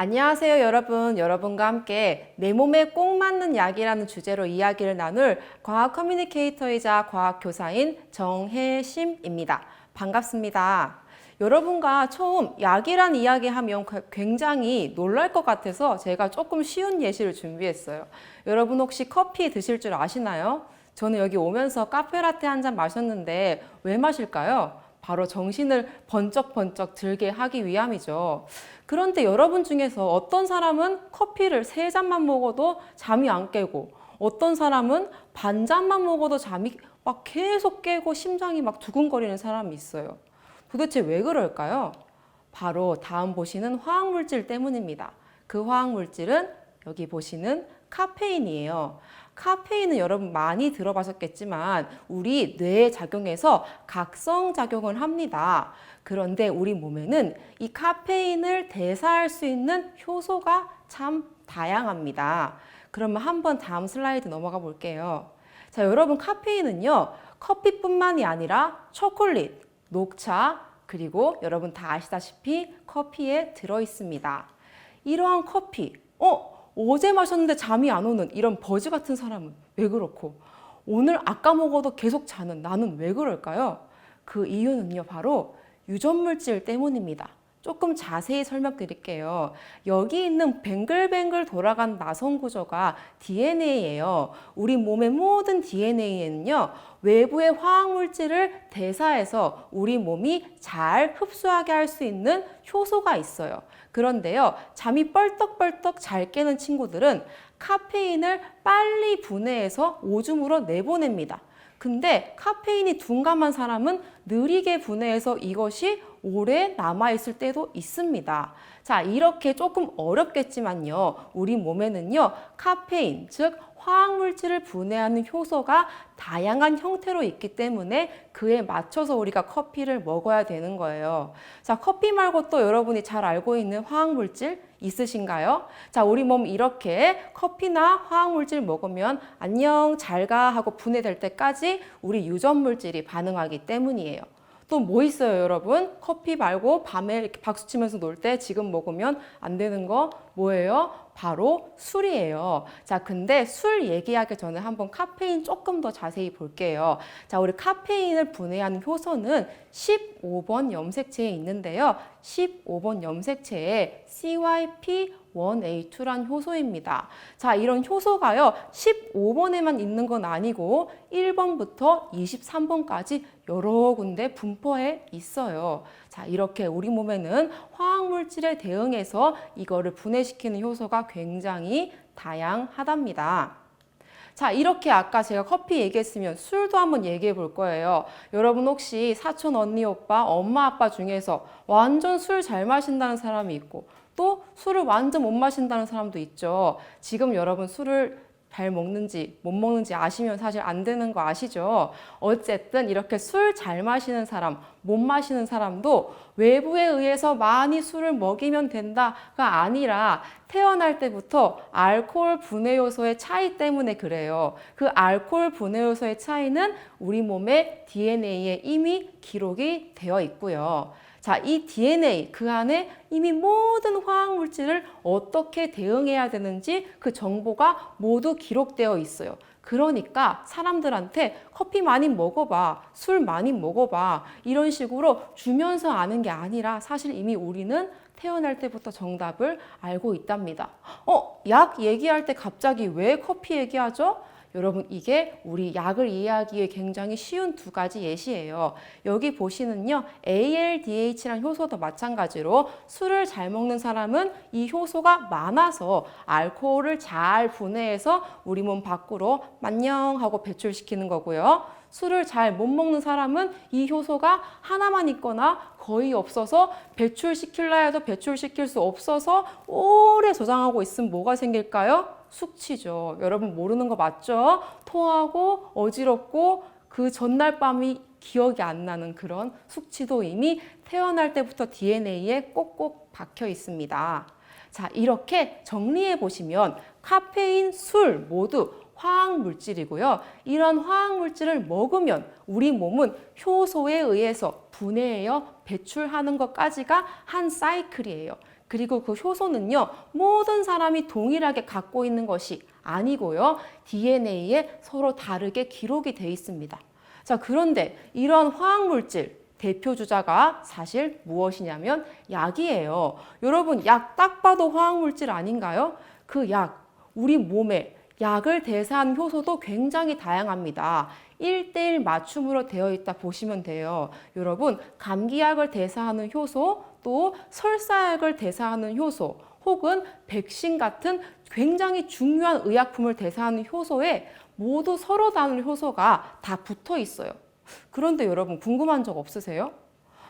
안녕하세요, 여러분. 여러분과 함께 내 몸에 꼭 맞는 약이라는 주제로 이야기를 나눌 과학 커뮤니케이터이자 과학 교사인 정혜심입니다. 반갑습니다. 여러분과 처음 약이란 이야기하면 굉장히 놀랄 것 같아서 제가 조금 쉬운 예시를 준비했어요. 여러분 혹시 커피 드실 줄 아시나요? 저는 여기 오면서 카페라떼 한 잔 마셨는데 왜 마실까요? 바로 정신을 번쩍번쩍 들게 하기 위함이죠. 그런데 여러분 중에서 어떤 사람은 커피를 3잔만 먹어도 잠이 안 깨고, 어떤 사람은 반 잔만 먹어도 잠이 막 계속 깨고 심장이 막 두근거리는 사람이 있어요. 도대체 왜 그럴까요? 바로 다음 보시는 화학물질 때문입니다. 그 화학물질은 여기 보시는 카페인이에요. 카페인은 여러분 많이 들어보셨겠지만 우리 뇌에 작용해서 각성작용을 합니다. 그런데 우리 몸에는 이 카페인을 대사할 수 있는 효소가 참 다양합니다. 그러면 한번 다음 슬라이드 넘어가 볼게요. 자, 여러분 카페인은요, 커피뿐만이 아니라 초콜릿, 녹차, 그리고 여러분 다 아시다시피 커피에 들어 있습니다. 이러한 커피, 어제 마셨는데 잠이 안 오는 이런 버즈 같은 사람은 왜 그렇고, 오늘 아까 먹어도 계속 자는 나는 왜 그럴까요? 그 이유는요, 바로 유전물질 때문입니다. 조금 자세히 설명드릴게요. 여기 있는 뱅글뱅글 돌아간 나선 구조가 DNA예요. 우리 몸의 모든 DNA에는요, 외부의 화학물질을 대사해서 우리 몸이 잘 흡수하게 할 수 있는 효소가 있어요. 그런데요, 잠이 뻘떡뻘떡 잘 깨는 친구들은 카페인을 빨리 분해해서 오줌으로 내보냅니다. 근데 카페인이 둔감한 사람은 느리게 분해해서 이것이 오래 남아있을 때도 있습니다. 자, 이렇게 조금 어렵겠지만요, 우리 몸에는요, 카페인, 즉 화학물질을 분해하는 효소가 다양한 형태로 있기 때문에 그에 맞춰서 우리가 커피를 먹어야 되는 거예요. 자, 커피 말고 또 여러분이 잘 알고 있는 화학물질 있으신가요? 자, 우리 몸 이렇게 커피나 화학물질 먹으면 안녕, 잘 가 하고 분해될 때까지 우리 유전물질이 반응하기 때문이에요. 또 뭐 있어요, 여러분? 커피 말고 밤에 이렇게 박수 치면서 놀 때 지금 먹으면 안 되는 거 뭐예요? 바로 술이에요. 자, 근데 술 얘기하기 전에 한번 카페인 조금 더 자세히 볼게요. 자, 우리 카페인을 분해하는 효소는 15번 염색체에 있는데요. 15번 염색체에 CYP1A2란 효소입니다. 자, 이런 효소가요, 15번에만 있는 건 아니고 1번부터 23번까지 여러 군데 분포해 있어요. 자, 이렇게 우리 몸에는 화학물질에 대응해서 이거를 분해시키는 효소가 굉장히 다양하답니다. 자, 이렇게 아까 제가 커피 얘기했으면 술도 한번 얘기해 볼 거예요. 여러분 혹시 사촌, 언니, 오빠, 엄마, 아빠 중에서 완전 술 잘 마신다는 사람이 있고 또 술을 완전 못 마신다는 사람도 있죠. 지금 여러분 술을 잘 먹는지 못 먹는지 아시면 사실 안 되는 거 아시죠? 어쨌든 이렇게 술 잘 마시는 사람, 못 마시는 사람도 외부에 의해서 많이 술을 먹이면 된다가 아니라 태어날 때부터 알코올 분해 요소의 차이 때문에 그래요. 그 알코올 분해 요소의 차이는 우리 몸의 DNA에 이미 기록이 되어 있고요. 자, 이 DNA, 그 안에 이미 모든 화학물질을 어떻게 대응해야 되는지 그 정보가 모두 기록되어 있어요. 그러니까 사람들한테 커피 많이 먹어봐, 술 많이 먹어봐 이런 식으로 주면서 아는 게 아니라 사실 이미 우리는 태어날 때부터 정답을 알고 있답니다. 약 얘기할 때 갑자기 왜 커피 얘기하죠? 여러분, 이게 우리 약을 이해하기에 굉장히 쉬운 두 가지 예시예요. 여기 보시는요, ALDH라는 효소도 마찬가지로 술을 잘 먹는 사람은 이 효소가 많아서 알코올을 잘 분해해서 우리 몸 밖으로 만녕 하고 배출시키는 거고요. 술을 잘 못 먹는 사람은 이 효소가 하나만 있거나 거의 없어서 배출시킬라 해도 배출시킬 수 없어서 오래 저장하고 있으면 뭐가 생길까요? 숙취죠. 여러분 모르는 거 맞죠? 토하고 어지럽고 그 전날 밤이 기억이 안 나는 그런 숙취도 이미 태어날 때부터 DNA에 꼭꼭 박혀 있습니다. 자, 이렇게 정리해 보시면 카페인, 술 모두 화학물질이고요. 이런 화학물질을 먹으면 우리 몸은 효소에 의해서 분해하여 배출하는 것까지가 한 사이클이에요. 그리고 그 효소는요, 모든 사람이 동일하게 갖고 있는 것이 아니고요, DNA에 서로 다르게 기록이 돼 있습니다. 자, 그런데 이런 화학물질, 대표 주자가 사실 무엇이냐면 약이에요. 여러분, 약 딱 봐도 화학물질 아닌가요? 그 약, 우리 몸에 약을 대사하는 효소도 굉장히 다양합니다. 1대1 맞춤으로 되어 있다 보시면 돼요. 여러분, 감기약을 대사하는 효소, 또 설사약을 대사하는 효소, 혹은 백신 같은 굉장히 중요한 의약품을 대사하는 효소에 모두 서로 다른 효소가 다 붙어 있어요. 그런데 여러분, 궁금한 적 없으세요?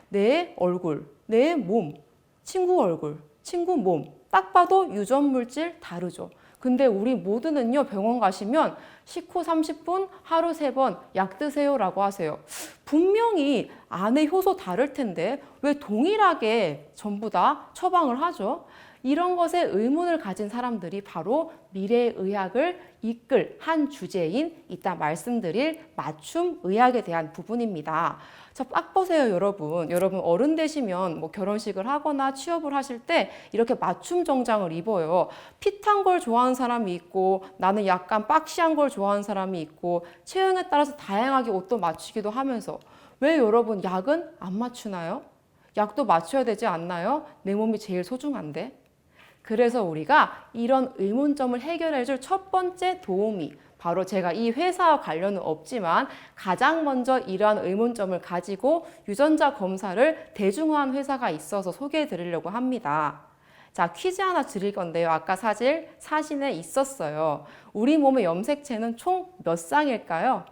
내 얼굴, 내 몸, 친구 얼굴, 친구 몸, 딱 봐도 유전 물질 다르죠. 근데 우리 모두는요, 병원 가시면 식후 30분, 하루 3번 약 드세요라고 하세요. 분명히 안에 효소 다를 텐데 왜 동일하게 전부 다 처방을 하죠? 이런 것에 의문을 가진 사람들이 바로 미래의학을 이끌 한 주제인 이따 말씀드릴 맞춤 의학에 대한 부분입니다. 자, 딱 보세요, 여러분. 여러분 어른 되시면 뭐 결혼식을 하거나 취업을 하실 때 이렇게 맞춤 정장을 입어요. 핏한 걸 좋아하는 사람이 있고, 나는 약간 박시한 걸 좋아하는 사람이 있고, 체형에 따라서 다양하게 옷도 맞추기도 하면서, 왜 여러분 약은 안 맞추나요? 약도 맞춰야 되지 않나요? 내 몸이 제일 소중한데. 그래서 우리가 이런 의문점을 해결해줄 첫 번째 도움이 바로, 제가 이 회사와 관련은 없지만 가장 먼저 이러한 의문점을 가지고 유전자 검사를 대중화한 회사가 있어서 소개해 드리려고 합니다. 자, 퀴즈 하나 드릴 건데요. 아까 사진에 있었어요. 우리 몸의 염색체는 총 몇 쌍일까요?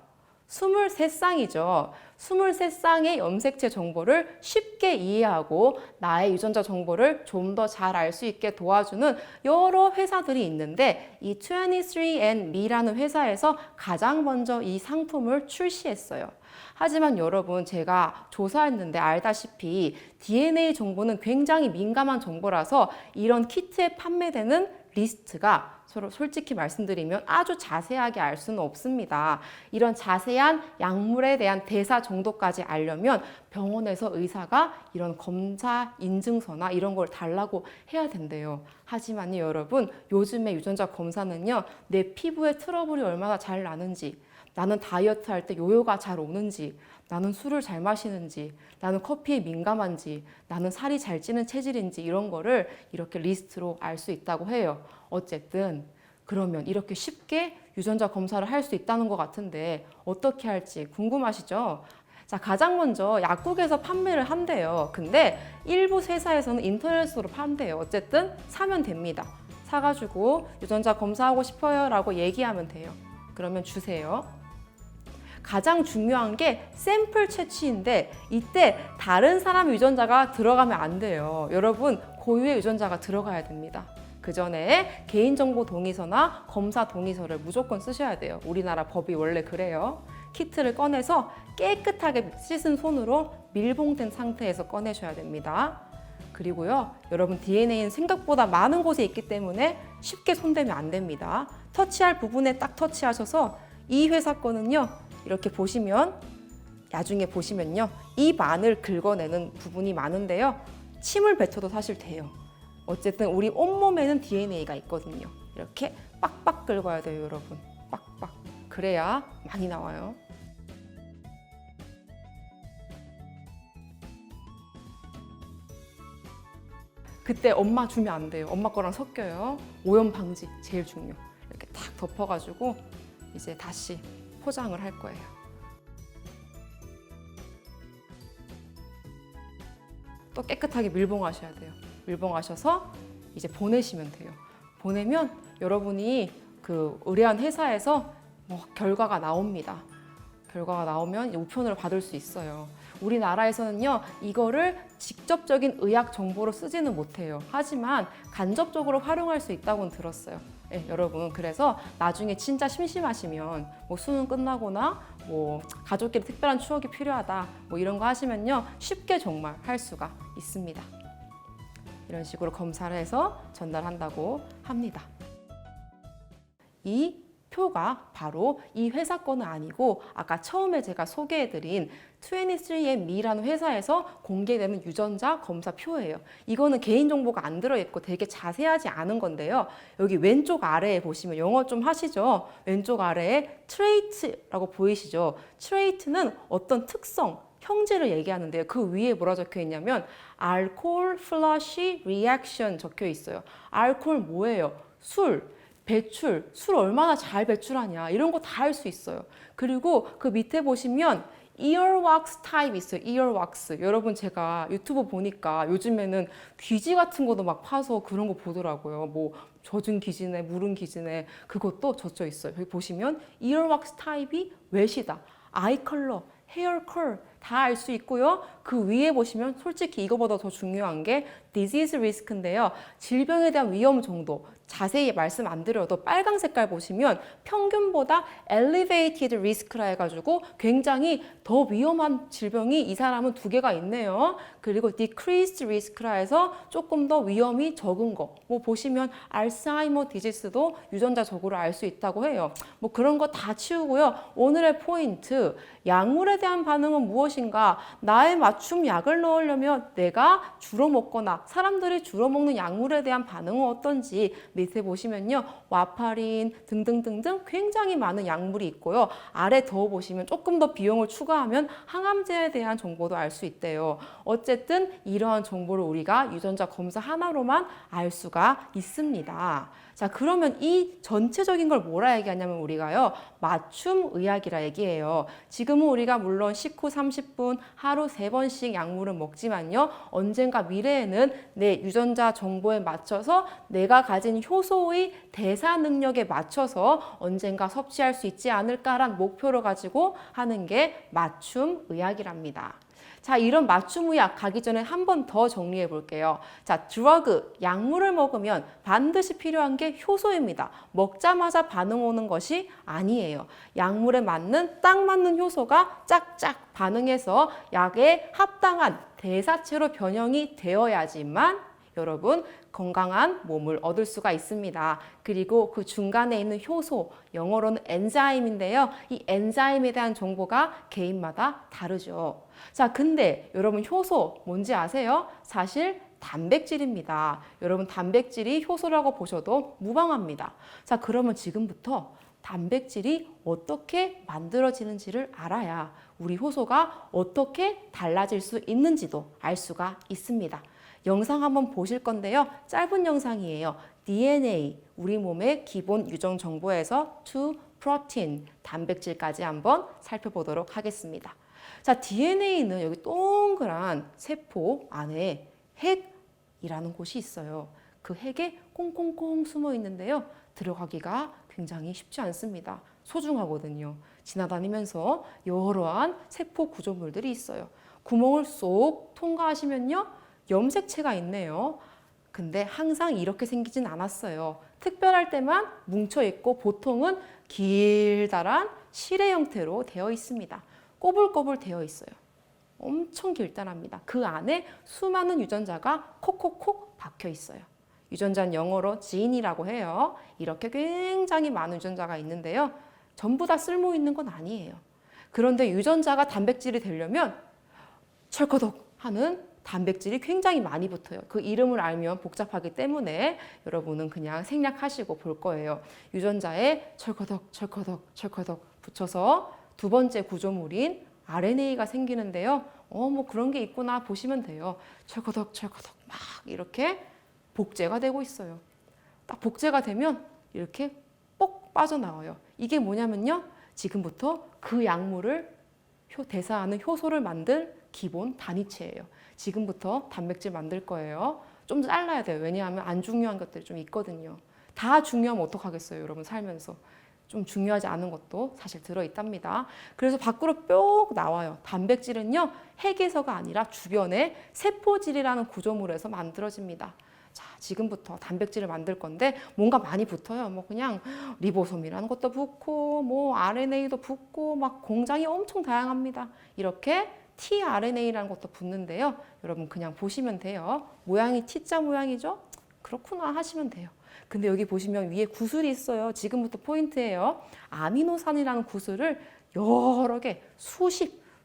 23쌍이죠. 23쌍의 염색체 정보를 쉽게 이해하고 나의 유전자 정보를 좀 더 잘 알 수 있게 도와주는 여러 회사들이 있는데, 이 23andMe라는 회사에서 가장 먼저 이 상품을 출시했어요. 하지만 여러분, 제가 조사했는데 알다시피 DNA 정보는 굉장히 민감한 정보라서 이런 키트에 판매되는 리스트가 서로 솔직히 말씀드리면 아주 자세하게 알 수는 없습니다. 이런 자세한 약물에 대한 대사 정도까지 알려면 병원에서 의사가 이런 검사 인증서나 이런 걸 달라고 해야 된대요. 하지만요, 여러분, 요즘의 유전자 검사는요, 내 피부에 트러블이 얼마나 잘 나는지, 나는 다이어트 할 때 요요가 잘 오는지, 나는 술을 잘 마시는지, 나는 커피에 민감한지, 나는 살이 잘 찌는 체질인지, 이런 거를 이렇게 리스트로 알 수 있다고 해요. 어쨌든 그러면 이렇게 쉽게 유전자 검사를 할 수 있다는 것 같은데 어떻게 할지 궁금하시죠? 자, 가장 먼저 약국에서 판매를 한대요. 근데 일부 회사에서는 인터넷으로 판대요. 어쨌든 사면 됩니다. 사가지고 유전자 검사하고 싶어요 라고 얘기하면 돼요. 그러면 주세요. 가장 중요한 게 샘플 채취인데, 이때 다른 사람의 유전자가 들어가면 안 돼요. 여러분, 고유의 유전자가 들어가야 됩니다. 그 전에 개인정보 동의서나 검사 동의서를 무조건 쓰셔야 돼요. 우리나라 법이 원래 그래요. 키트를 꺼내서 깨끗하게 씻은 손으로 밀봉된 상태에서 꺼내셔야 됩니다. 그리고요, 여러분, DNA는 생각보다 많은 곳에 있기 때문에 쉽게 손대면 안 됩니다. 터치할 부분에 딱 터치하셔서, 이 회사 거는요, 이렇게 보시면, 나중에 보시면요, 입 안을 긁어내는 부분이 많은데요, 침을 뱉어도 사실 돼요. 어쨌든 우리 온몸에는 DNA가 있거든요. 이렇게 빡빡 긁어야 돼요, 여러분. 빡빡. 그래야 많이 나와요. 그때 엄마 주면 안 돼요. 엄마 거랑 섞여요. 오염 방지 제일 중요. 이렇게 탁 덮어가지고 이제 다시 포장을 할 거예요. 또 깨끗하게 밀봉하셔야 돼요. 밀봉하셔서 이제 보내시면 돼요. 보내면 여러분이 그 의뢰한 회사에서 결과가 나옵니다. 결과가 나오면 우편을 받을 수 있어요. 우리나라에서는요, 이거를 직접적인 의학 정보로 쓰지는 못해요. 하지만 간접적으로 활용할 수 있다고는 들었어요. 네, 여러분, 그래서 나중에 진짜 심심하시면 뭐 수능 끝나거나 뭐 가족끼리 특별한 추억이 필요하다 뭐 이런 거 하시면요, 쉽게 정말 할 수가 있습니다. 이런 식으로 검사를 해서 전달한다고 합니다. 이 표가 바로 이 회사 거는 아니고 아까 처음에 제가 소개해드린 23andMe라는 회사에서 공개되는 유전자 검사 표예요. 이거는 개인정보가 안 들어있고 되게 자세하지 않은 건데요. 여기 왼쪽 아래에 보시면 영어 좀 하시죠? 왼쪽 아래에 trait라고 보이시죠? trait는 어떤 특성, 형질을 얘기하는데요. 그 위에 뭐라 적혀 있냐면 alcohol flush reaction 적혀 있어요. 알코올 뭐예요? 술. 배출, 술 얼마나 잘 배출하냐 이런 거 다 할 수 있어요. 그리고 그 밑에 보시면 earwax 타입 있어요. earwax. 여러분 제가 유튜브 보니까 요즘에는 귀지 같은 것도 막 파서 그런 거 보더라고요. 뭐 젖은 귀지네, 무른 귀지네 그것도 젖져 있어요. 여기 보시면 earwax 타입이 웨시다. 아이 컬러, 헤어 컬 다 알 수 있고요. 그 위에 보시면 솔직히 이거보다 더 중요한 게 disease risk인데요. 질병에 대한 위험 정도 자세히 말씀 안 드려도 빨강 색깔 보시면 평균보다 elevated risk라 해가지고 굉장히 더 위험한 질병이 이 사람은 2개가 있네요. 그리고 decreased risk라 해서 조금 더 위험이 적은 거. 뭐 보시면 알츠하이머 디지스도 유전자적으로 알 수 있다고 해요. 뭐 그런 거 다 치우고요. 오늘의 포인트, 약물에 대한 반응은 무엇인가? 나의 맞춤 약을 넣으려면 내가 주로 먹거나 사람들이 주로 먹는 약물에 대한 반응은 어떤지 밑에 보시면요. 와파린 등등등등 굉장히 많은 약물이 있고요. 아래 더 보시면 조금 더 비용을 추가하면 항암제에 대한 정보도 알 수 있대요. 어쨌든 이러한 정보를 우리가 유전자 검사 하나로만 알 수가 있습니다. 자, 그러면 이 전체적인 걸 뭐라 얘기하냐면 우리가요. 맞춤 의학이라 얘기해요. 지금은 우리가 물론 식후 30분 하루 3번씩 약물을 먹지만요. 언젠가 미래에는 내 유전자 정보에 맞춰서 내가 가진 효소의 대사 능력에 맞춰서 언젠가 섭취할 수 있지 않을까란 목표를 가지고 하는 게 맞춤 의학이랍니다. 자, 이런 맞춤 의학 가기 전에 한 번 더 정리해 볼게요. 자, 드러그, 약물을 먹으면 반드시 필요한 게 효소입니다. 먹자마자 반응 오는 것이 아니에요. 약물에 맞는 딱 맞는 효소가 짝짝 반응해서 약에 합당한 대사체로 변형이 되어야지만 여러분 건강한 몸을 얻을 수가 있습니다. 그리고 그 중간에 있는 효소, 영어로는 엔자임인데요. 이 엔자임에 대한 정보가 개인마다 다르죠. 자, 근데 여러분 효소 뭔지 아세요? 사실 단백질입니다. 여러분 단백질이 효소라고 보셔도 무방합니다. 자, 그러면 지금부터 단백질이 어떻게 만들어지는지를 알아야 우리 효소가 어떻게 달라질 수 있는지도 알 수가 있습니다. 영상 한번 보실 건데요. 짧은 영상이에요. DNA, 우리 몸의 기본 유전 정보에서 to protein, 단백질까지 한번 살펴보도록 하겠습니다. 자, DNA는 여기 동그란 세포 안에 핵이라는 곳이 있어요. 그 핵에 꽁꽁꽁 숨어 있는데요. 들어가기가 굉장히 쉽지 않습니다. 소중하거든요. 지나다니면서 여러한 세포 구조물들이 있어요. 구멍을 쏙 통과하시면요. 염색체가 있네요. 근데 항상 이렇게 생기진 않았어요. 특별할 때만 뭉쳐있고 보통은 길다란 실의 형태로 되어 있습니다. 꼬불꼬불 되어 있어요. 엄청 길다랍니다. 그 안에 수많은 유전자가 콕콕콕 박혀 있어요. 유전자는 영어로 gene이라고 해요. 이렇게 굉장히 많은 유전자가 있는데요. 전부 다 쓸모 있는 건 아니에요. 그런데 유전자가 단백질이 되려면 철커덕 하는 단백질이 굉장히 많이 붙어요. 그 이름을 알면 복잡하기 때문에 여러분은 그냥 생략하시고 볼 거예요. 유전자에 철커덕 철커덕 철커덕 붙여서 두 번째 구조물인 RNA가 생기는데요. 뭐 그런 게 있구나 보시면 돼요. 철커덕 철커덕 막 이렇게 복제가 되고 있어요. 딱 복제가 되면 이렇게 뽁 빠져나와요. 이게 뭐냐면요. 지금부터 그 약물을 대사하는 효소를 만들 기본 단위체예요. 지금부터 단백질 만들 거예요. 좀 잘라야 돼요. 왜냐하면 안 중요한 것들이 좀 있거든요. 다 중요하면 어떡하겠어요, 여러분 살면서. 좀 중요하지 않은 것도 사실 들어있답니다. 그래서 밖으로 뿅 나와요. 단백질은요, 핵에서가 아니라 주변에 세포질이라는 구조물에서 만들어집니다. 자, 지금부터 단백질을 만들 건데 뭔가 많이 붙어요. 뭐 그냥 리보솜이라는 것도 붙고 뭐 RNA도 붙고 막 공장이 엄청 다양합니다. 이렇게 tRNA라는 것도 붙는데요. 여러분 그냥 보시면 돼요. 모양이 T자 모양이죠? 그렇구나 하시면 돼요. 근데 여기 보시면 위에 구슬이 있어요. 지금부터 포인트예요. 아미노산이라는 구슬을 여러 개,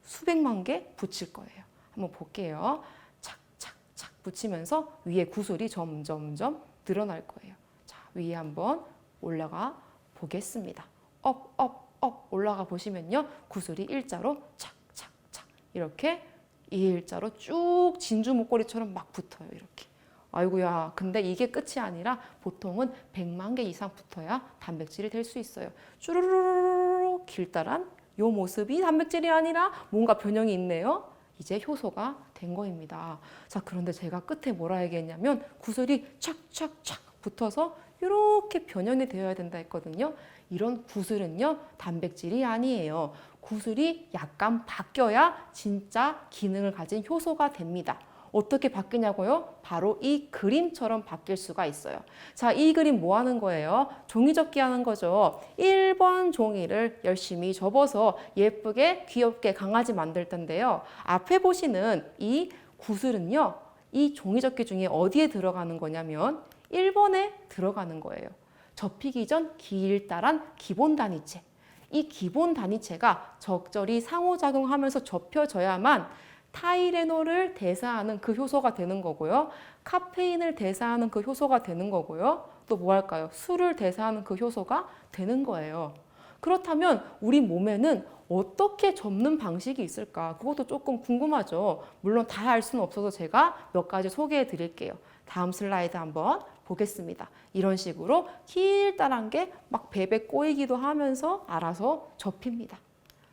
수백만 개 붙일 거예요. 한번 볼게요. 착착착 붙이면서 위에 구슬이 점점점 늘어날 거예요. 자, 위에 한번 올라가 보겠습니다. 업 올라가 보시면요. 구슬이 일자로 착착착 이렇게 일자로 쭉 진주 목걸이처럼 막 붙어요. 이렇게. 아이고야, 근데 이게 끝이 아니라 보통은 100만 개 이상 붙어야 단백질이 될 수 있어요. 쭈루루루 길다란 요 모습이 단백질이 아니라 뭔가 변형이 있네요. 이제 효소가 된 거입니다. 자, 그런데 제가 끝에 뭐라 얘기했냐면 구슬이 착착착 붙어서 이렇게 변형이 되어야 된다 했거든요. 이런 구슬은요, 단백질이 아니에요. 구슬이 약간 바뀌어야 진짜 기능을 가진 효소가 됩니다. 어떻게 바뀌냐고요? 바로 이 그림처럼 바뀔 수가 있어요. 자, 이 그림 뭐 하는 거예요? 종이 접기 하는 거죠. 1번 종이를 열심히 접어서 예쁘게 귀엽게 강아지 만들 텐데요. 앞에 보시는 이 구슬은요, 이 종이 접기 중에 어디에 들어가는 거냐면 1번에 들어가는 거예요. 접히기 전 길다란 기본 단위체. 이 기본 단위체가 적절히 상호작용하면서 접혀져야만 타이레놀을 대사하는 그 효소가 되는 거고요. 카페인을 대사하는 그 효소가 되는 거고요. 또 뭐 할까요? 술을 대사하는 그 효소가 되는 거예요. 그렇다면 우리 몸에는 어떻게 접는 방식이 있을까? 그것도 조금 궁금하죠. 물론 다 알 수는 없어서 제가 몇 가지 소개해 드릴게요. 다음 슬라이드 한번 보겠습니다. 이런 식으로 길다란 게 막 베베 꼬이기도 하면서 알아서 접힙니다.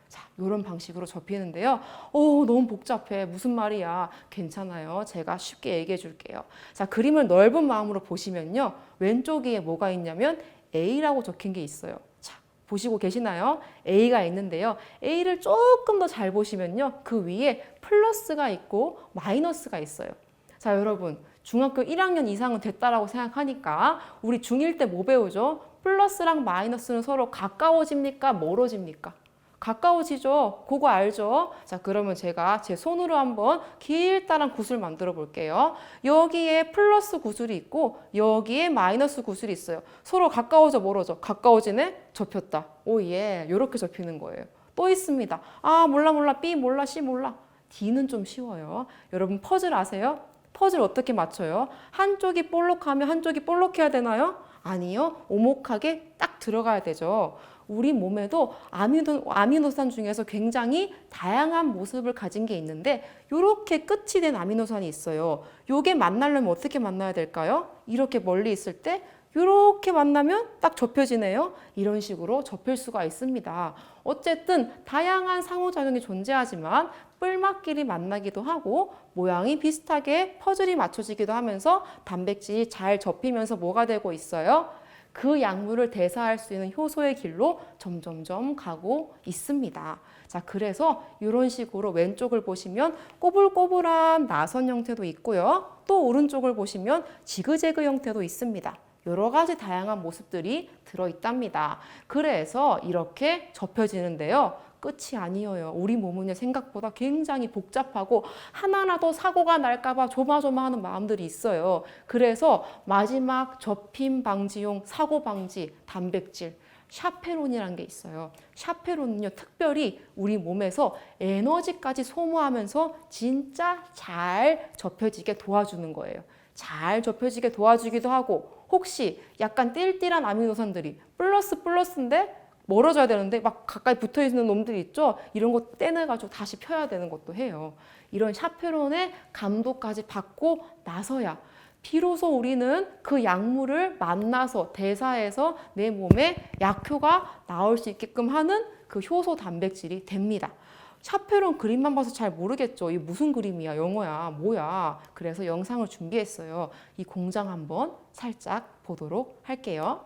자, 이런 방식으로 접히는데요. 너무 복잡해. 무슨 말이야? 괜찮아요. 제가 쉽게 얘기해 줄게요. 자, 그림을 넓은 마음으로 보시면요. 왼쪽에 뭐가 있냐면 A라고 적힌 게 있어요. 자, 보시고 계시나요? A가 있는데요. A를 조금 더 잘 보시면요. 그 위에 플러스가 있고 마이너스가 있어요. 자, 여러분. 중학교 1학년 이상은 됐다라고 생각하니까 우리 중1 때 뭐 배우죠? 플러스랑 마이너스는 서로 가까워집니까? 멀어집니까? 가까워지죠. 그거 알죠? 자, 그러면 제가 제 손으로 한번 길다란 구슬 만들어 볼게요. 여기에 플러스 구슬이 있고 여기에 마이너스 구슬이 있어요. 서로 가까워져 멀어져? 가까워지네? 접혔다. 오예, 이렇게 접히는 거예요. 또 있습니다. 아, 몰라. B 몰라. C 몰라. D는 좀 쉬워요. 여러분 퍼즐 아세요? 퍼즐 어떻게 맞춰요? 한쪽이 볼록하면 한쪽이 볼록해야 되나요? 아니요. 오목하게 딱 들어가야 되죠. 우리 몸에도 아미노산 중에서 굉장히 다양한 모습을 가진 게 있는데 이렇게 끝이 된 아미노산이 있어요. 요게 만나려면 어떻게 만나야 될까요? 이렇게 멀리 있을 때 이렇게 만나면 딱 접혀지네요. 이런 식으로 접힐 수가 있습니다. 어쨌든 다양한 상호작용이 존재하지만 뿔막끼리 만나기도 하고 모양이 비슷하게 퍼즐이 맞춰지기도 하면서 단백질이 잘 접히면서 뭐가 되고 있어요? 그 약물을 대사할 수 있는 효소의 길로 점점점 가고 있습니다. 자, 그래서 이런 식으로 왼쪽을 보시면 꼬불꼬불한 나선 형태도 있고요. 또 오른쪽을 보시면 지그재그 형태도 있습니다. 여러 가지 다양한 모습들이 들어있답니다. 그래서 이렇게 접혀지는데요. 끝이 아니에요. 우리 몸은요, 생각보다 굉장히 복잡하고 하나라도 사고가 날까봐 조마조마하는 마음들이 있어요. 그래서 마지막 접힘 방지용 사고 방지 단백질 샤페론이라는 게 있어요. 샤페론은요, 특별히 우리 몸에서 에너지까지 소모하면서 진짜 잘 접혀지게 도와주는 거예요. 잘 접혀지게 도와주기도 하고 혹시 약간 띨띨한 아미노산들이 플러스인데 멀어져야 되는데 막 가까이 붙어있는 놈들이 있죠. 이런 거 떼내가지고 다시 펴야 되는 것도 해요. 이런 샤페론의 감도까지 받고 나서야 비로소 우리는 그 약물을 만나서 대사해서 내 몸에 약효가 나올 수 있게끔 하는 그 효소 단백질이 됩니다. 샤페론 그림만 봐서 잘 모르겠죠. 이게 무슨 그림이야, 영어야, 뭐야. 그래서 영상을 준비했어요. 이 공장 한번 살짝 보도록 할게요.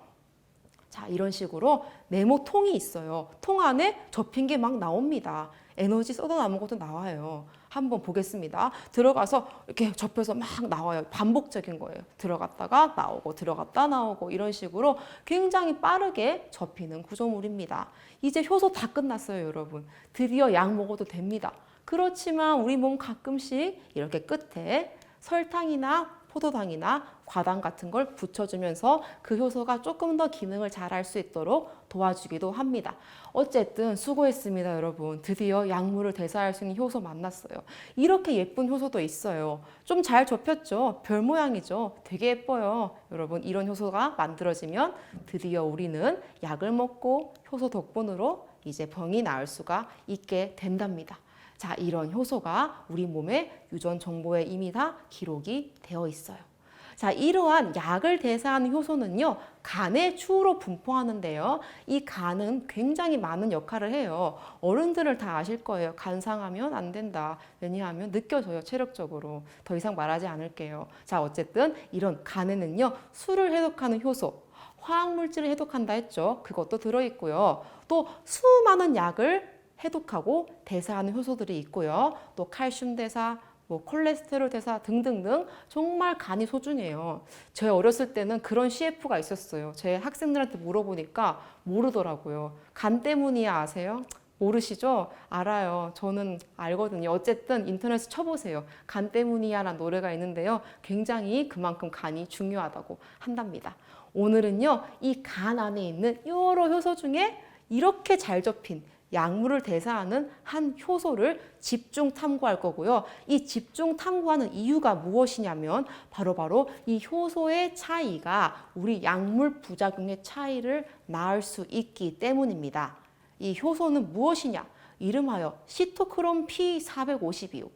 자, 이런 식으로 네모통이 있어요. 통 안에 접힌 게 막 나옵니다. 에너지 쏟아남은 것도 나와요. 한번 보겠습니다. 들어가서 이렇게 접혀서 막 나와요. 반복적인 거예요. 들어갔다가 나오고 들어갔다 나오고 이런 식으로 굉장히 빠르게 접히는 구조물입니다. 이제 효소 다 끝났어요, 여러분. 드디어 약 먹어도 됩니다. 그렇지만 우리 몸 가끔씩 이렇게 끝에 설탕이나 포도당이나 과당 같은 걸 붙여주면서 그 효소가 조금 더 기능을 잘할 수 있도록 도와주기도 합니다. 어쨌든 수고했습니다, 여러분. 드디어 약물을 대사할 수 있는 효소 만났어요. 이렇게 예쁜 효소도 있어요. 좀 잘 접혔죠? 별 모양이죠? 되게 예뻐요. 여러분, 이런 효소가 만들어지면 드디어 우리는 약을 먹고 효소 덕분으로 이제 병이 나을 수가 있게 된답니다. 자, 이런 효소가 우리 몸의 유전 정보에 이미 다 기록이 되어 있어요. 자, 이러한 약을 대사하는 효소는요, 간에 주로 분포하는데요. 이 간은 굉장히 많은 역할을 해요. 어른들을 다 아실 거예요. 간 상하면 안 된다. 왜냐하면 느껴져요, 체력적으로. 더 이상 말하지 않을게요. 자, 어쨌든 이런 간에는요, 술을 해독하는 효소, 화학물질을 해독한다 했죠. 그것도 들어있고요. 또 수많은 약을 해독하고 대사하는 효소들이 있고요. 또 칼슘 대사, 뭐 콜레스테롤 대사 등등등 정말 간이 소중해요. 제 어렸을 때는 그런 CF가 있었어요. 제 학생들한테 물어보니까 모르더라고요. 간 때문이야 아세요? 모르시죠? 알아요. 저는 알거든요. 어쨌든 인터넷에 쳐보세요. 간 때문이야 라는 노래가 있는데요. 굉장히 그만큼 간이 중요하다고 한답니다. 오늘은요, 이 간 안에 있는 여러 효소 중에 이렇게 잘 접힌 약물을 대사하는 한 효소를 집중 탐구할 거고요. 이 집중 탐구하는 이유가 무엇이냐면 바로 이 효소의 차이가 우리 약물 부작용의 차이를 낳을 수 있기 때문입니다. 이 효소는 무엇이냐? 이름하여 시토크롬 P450이요.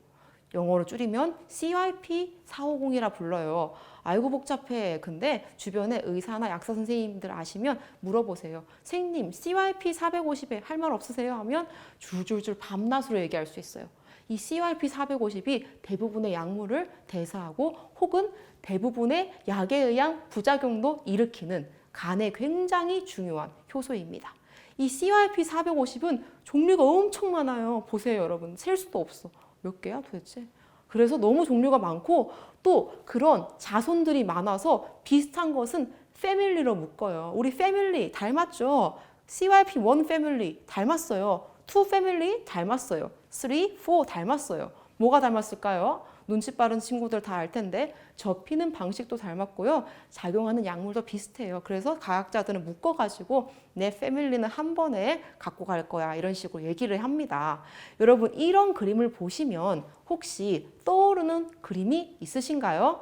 영어로 줄이면 CYP450이라 불러요. 아이고 복잡해. 근데 주변에 의사나 약사 선생님들 아시면 물어보세요. 선생님, CYP450에 할 말 없으세요? 하면 줄줄줄 밤낮으로 얘기할 수 있어요. 이 CYP450이 대부분의 약물을 대사하고 혹은 대부분의 약에 의한 부작용도 일으키는 간에 굉장히 중요한 효소입니다. 이 CYP450은 종류가 엄청 많아요. 보세요, 여러분. 셀 수도 없어. 몇 개야 도대체? 그래서 너무 종류가 많고 또 그런 자손들이 많아서 비슷한 것은 패밀리로 묶어요. 우리 패밀리 닮았죠? CYP1 패밀리 닮았어요. 2 패밀리 닮았어요. 3, 4 닮았어요. 뭐가 닮았을까요? 눈치 빠른 친구들 다 알 텐데 접히는 방식도 닮았고요. 작용하는 약물도 비슷해요. 그래서 과학자들은 묶어가지고 내 패밀리는 한 번에 갖고 갈 거야 이런 식으로 얘기를 합니다. 여러분 이런 그림을 보시면 혹시 떠오르는 그림이 있으신가요?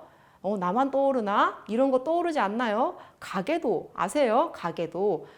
나만 떠오르나? 이런 거 떠오르지 않나요? 가계도 아세요?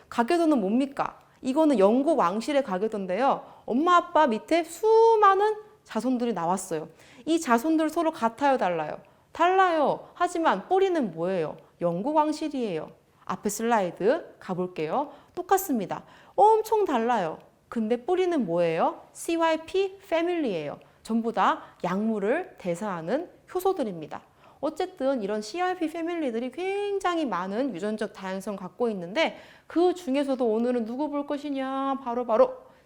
가계도는 뭡니까? 이거는 영국 왕실의 가계도인데요. 엄마 아빠 밑에 수많은 자손들이 나왔어요. 이 자손들 서로 같아요, 달라요? 달라요. 하지만 뿌리는 뭐예요? 영국 왕실이에요. 앞에 슬라이드 가볼게요. 똑같습니다. 엄청 달라요. 근데 뿌리는 뭐예요? CYP 패밀리예요. 전부 다 약물을 대사하는 효소들입니다. 어쨌든 이런 CYP 패밀리들이 굉장히 많은 유전적 다양성을 갖고 있는데 그 중에서도 오늘은 누구 볼 것이냐? 바로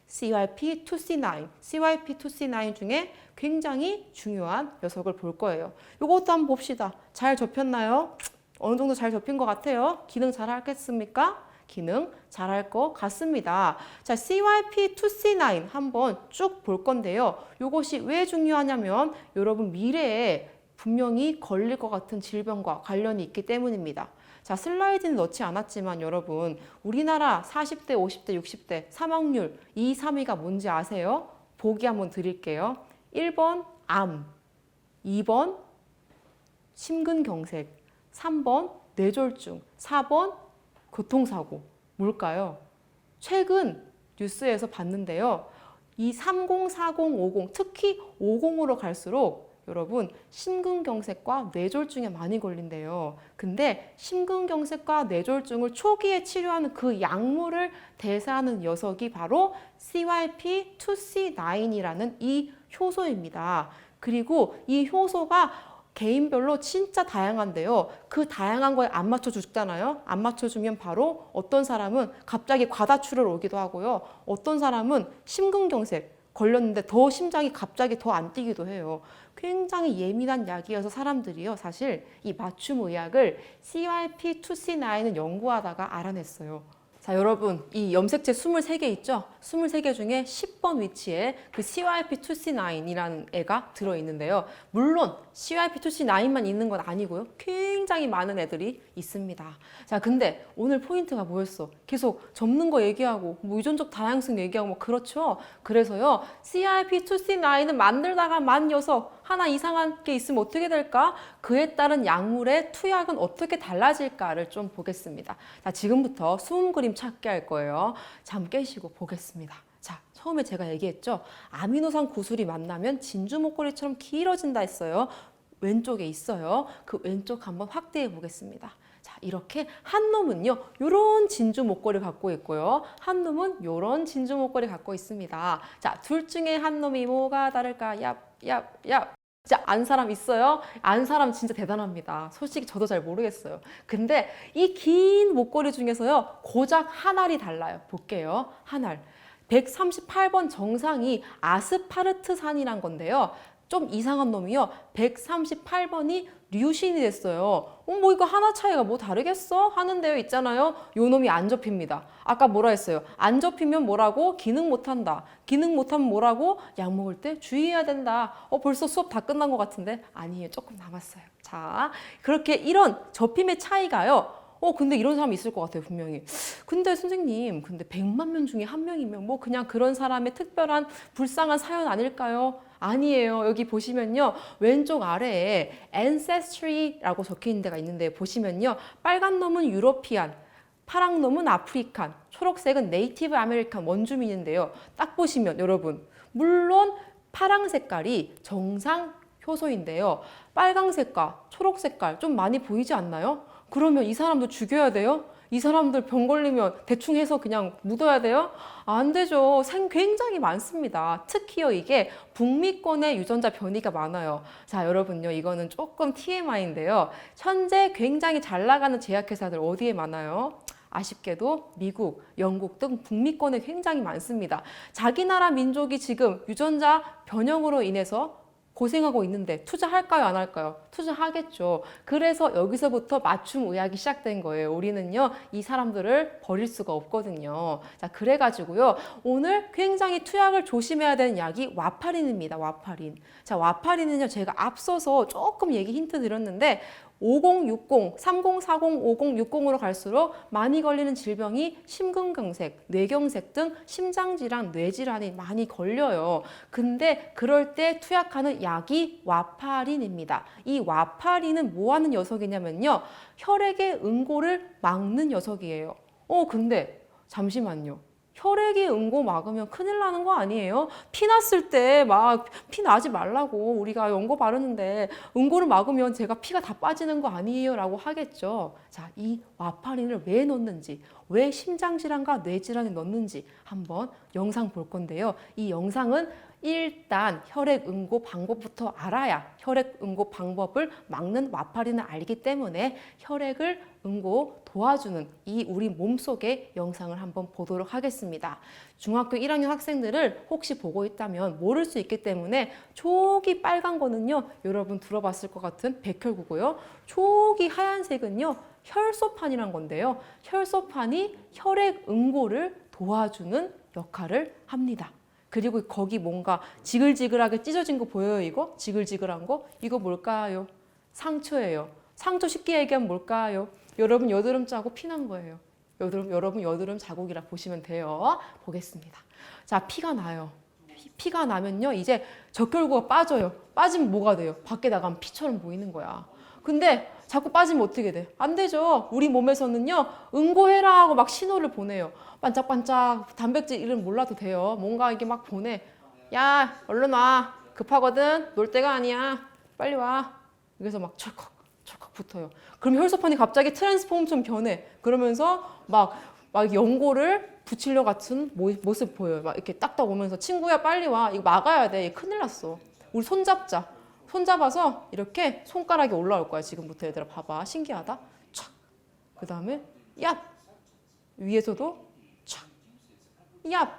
CYP2C9, CYP2C9 중에 굉장히 중요한 녀석을 볼 거예요. 이것도 한번 봅시다. 잘 접혔나요? 어느 정도 잘 접힌 것 같아요. 기능 잘 하겠습니까? 기능 잘 할 것 같습니다. 자, CYP2C9 한번 쭉 볼 건데요. 이것이 왜 중요하냐면 여러분 미래에 분명히 걸릴 것 같은 질병과 관련이 있기 때문입니다. 자, 슬라이드는 넣지 않았지만 여러분 우리나라 40대, 50대, 60대 사망률 2, 3위가 뭔지 아세요? 보기 한번 드릴게요. 1번 암, 2번 심근경색, 3번 뇌졸중, 4번 교통사고. 뭘까요? 최근 뉴스에서 봤는데요. 이 30, 40, 50, 특히 50으로 갈수록 여러분 심근경색과 뇌졸중에 많이 걸린대요. 근데 심근경색과 뇌졸중을 초기에 치료하는 그 약물을 대사하는 녀석이 바로 CYP2C9이라는 이 효소입니다. 그리고 이 효소가 개인별로 진짜 다양한데요. 그 다양한 거에 안 맞춰 죽잖아요. 안 맞춰주면 바로 어떤 사람은 갑자기 과다출혈 오기도 하고요. 어떤 사람은 심근경색 걸렸는데 더 심장이 갑자기 더 안 뛰기도 해요. 굉장히 예민한 약이어서 사람들이요. 사실 이 맞춤 의학을 CYP2C9을 연구하다가 알아냈어요. 자, 여러분, 이 염색체 23개 있죠? 23개 중에 10번 위치에 그 CYP2C9이라는 애가 들어있는데요. 물론 CYP2C9만 있는 건 아니고요. 굉장히 많은 애들이 있습니다. 자, 근데 오늘 포인트가 뭐였어? 계속 접는 거 얘기하고 뭐 유전적 다양성 얘기하고 뭐 그렇죠? 그래서요. CYP2C9은 만들다가 만 녀석 하나 이상한 게 있으면 어떻게 될까? 그에 따른 약물의 투약은 어떻게 달라질까를 좀 보겠습니다. 자, 지금부터 수음 그림 찾게 할 거예요. 잠 깨시고 보겠습니다. 자, 처음에 제가 얘기했죠. 아미노산 구슬이 만나면 진주 목걸이처럼 길어진다 했어요. 왼쪽에 있어요. 그 왼쪽 한번 확대해 보겠습니다. 자, 이렇게 한 놈은요, 요런 진주 목걸이 갖고 있고요. 한 놈은 요런 진주 목걸이 갖고 있습니다. 자, 둘 중에 한 놈이 뭐가 다를까? 얍. 진짜 안 사람 있어요? 안 사람 진짜 대단합니다. 솔직히 저도 잘 모르겠어요. 근데 이 긴 목걸이 중에서요, 고작 한 알이 달라요. 볼게요. 한 알. 138번 정상이 아스파르트산이란 건데요. 좀 이상한 놈이요. 138번이 류신이 됐어요. 뭐 이거 하나 차이가 뭐 다르겠어? 하는데요. 있잖아요. 요 놈이 안 접힙니다. 아까 뭐라 했어요? 안 접히면 뭐라고? 기능 못한다. 기능 못하면 뭐라고? 약 먹을 때 주의해야 된다. 벌써 수업 다 끝난 것 같은데? 아니에요. 조금 남았어요. 자, 그렇게 이런 접힘의 차이가요. 근데 이런 사람 있을 것 같아요, 분명히. 근데 선생님, 근데 100만 명 중에 한 명이면 뭐 그냥 그런 사람의 특별한 불쌍한 사연 아닐까요? 아니에요. 여기 보시면요. 왼쪽 아래에 ancestry라고 적혀 있는 데가 있는데 보시면요. 빨간 놈은 유러피안, 파란 놈은 아프리칸, 초록색은 네이티브 아메리칸 원주민인데요. 딱 보시면 여러분, 물론 파랑 색깔이 정상 효소인데요. 빨강 색깔, 초록 색깔 좀 많이 보이지 않나요? 그러면 이 사람도 죽여야 돼요? 이 사람들 병 걸리면 대충 해서 그냥 묻어야 돼요? 안 되죠. 굉장히 많습니다. 특히요, 이게 북미권의 유전자 변이가 많아요. 자, 여러분요, 이거는 조금 TMI인데요. 현재 굉장히 잘 나가는 제약회사들 어디에 많아요? 아쉽게도 미국, 영국 등 북미권에 굉장히 많습니다. 자기 나라 민족이 지금 유전자 변형으로 인해서 고생하고 있는데 투자할까요, 안 할까요? 투자하겠죠. 그래서 여기서부터 맞춤 의학이 시작된 거예요. 우리는요, 이 사람들을 버릴 수가 없거든요. 자, 그래가지고요, 오늘 굉장히 투약을 조심해야 되는 약이 와파린입니다. 와파린. 자, 와파린은요, 제가 앞서서 조금 얘기 힌트 드렸는데 5060, 3040, 5060으로 갈수록 많이 걸리는 질병이 심근경색, 뇌경색 등 심장질환, 뇌질환이 많이 걸려요. 근데 그럴 때 투약하는 약이 와파린입니다. 이 와파린은 뭐 하는 녀석이냐면요. 혈액의 응고를 막는 녀석이에요. 근데 잠시만요. 혈액이 응고 막으면 큰일 나는 거 아니에요? 피 났을 때 막 피 나지 말라고 우리가 연고 바르는데 응고를 막으면 제가 피가 다 빠지는 거 아니에요? 라고 하겠죠. 자, 이 와파린을 왜 넣는지, 왜 심장질환과 뇌질환에 넣는지 한번 영상 볼 건데요. 이 영상은 일단 혈액 응고 방법부터 알아야 혈액 응고 방법을 막는 와파린을 알기 때문에 혈액을 응고 도와주는 이 우리 몸속의 영상을 한번 보도록 하겠습니다. 중학교 1학년 학생들을 혹시 보고 있다면 모를 수 있기 때문에 저기 빨간 거는요, 여러분 들어봤을 것 같은 백혈구고요. 저기 하얀색은요, 혈소판이란 건데요. 혈소판이 혈액 응고를 도와주는 역할을 합니다. 그리고 거기 뭔가 지글지글하게 찢어진 거 보여요, 이거? 지글지글한 거? 이거 뭘까요? 상처예요. 상처 쉽게 얘기하면 뭘까요? 여러분 여드름 짜고 피난 거예요. 여러분 여드름 자국이라 보시면 돼요. 보겠습니다. 자, 피가 나요. 피가 나면요, 이제 적혈구가 빠져요. 빠지면 뭐가 돼요? 밖에 나가면 피처럼 보이는 거야. 근데 자꾸 빠지면 어떻게 돼? 안 되죠. 우리 몸에서는요, 응고해라 하고 막 신호를 보내요. 반짝반짝 단백질 이름 몰라도 돼요. 뭔가 이게 막 보내. 야, 얼른 와. 급하거든. 놀 때가 아니야. 빨리 와. 그래서 막 철컥 붙어요. 그럼 혈소판이 갑자기 트랜스폼처럼 변해. 그러면서 막 연고를 붙이려 같은 모습 보여요. 막 이렇게 딱딱 오면서 친구야 빨리 와. 이거 막아야 돼. 큰일 났어. 우리 손잡자. 손잡아서 이렇게 손가락이 올라올 거야. 지금부터 얘들아 봐봐. 신기하다. 촥. 그 다음에 얍. 위에서도 촥. 얍.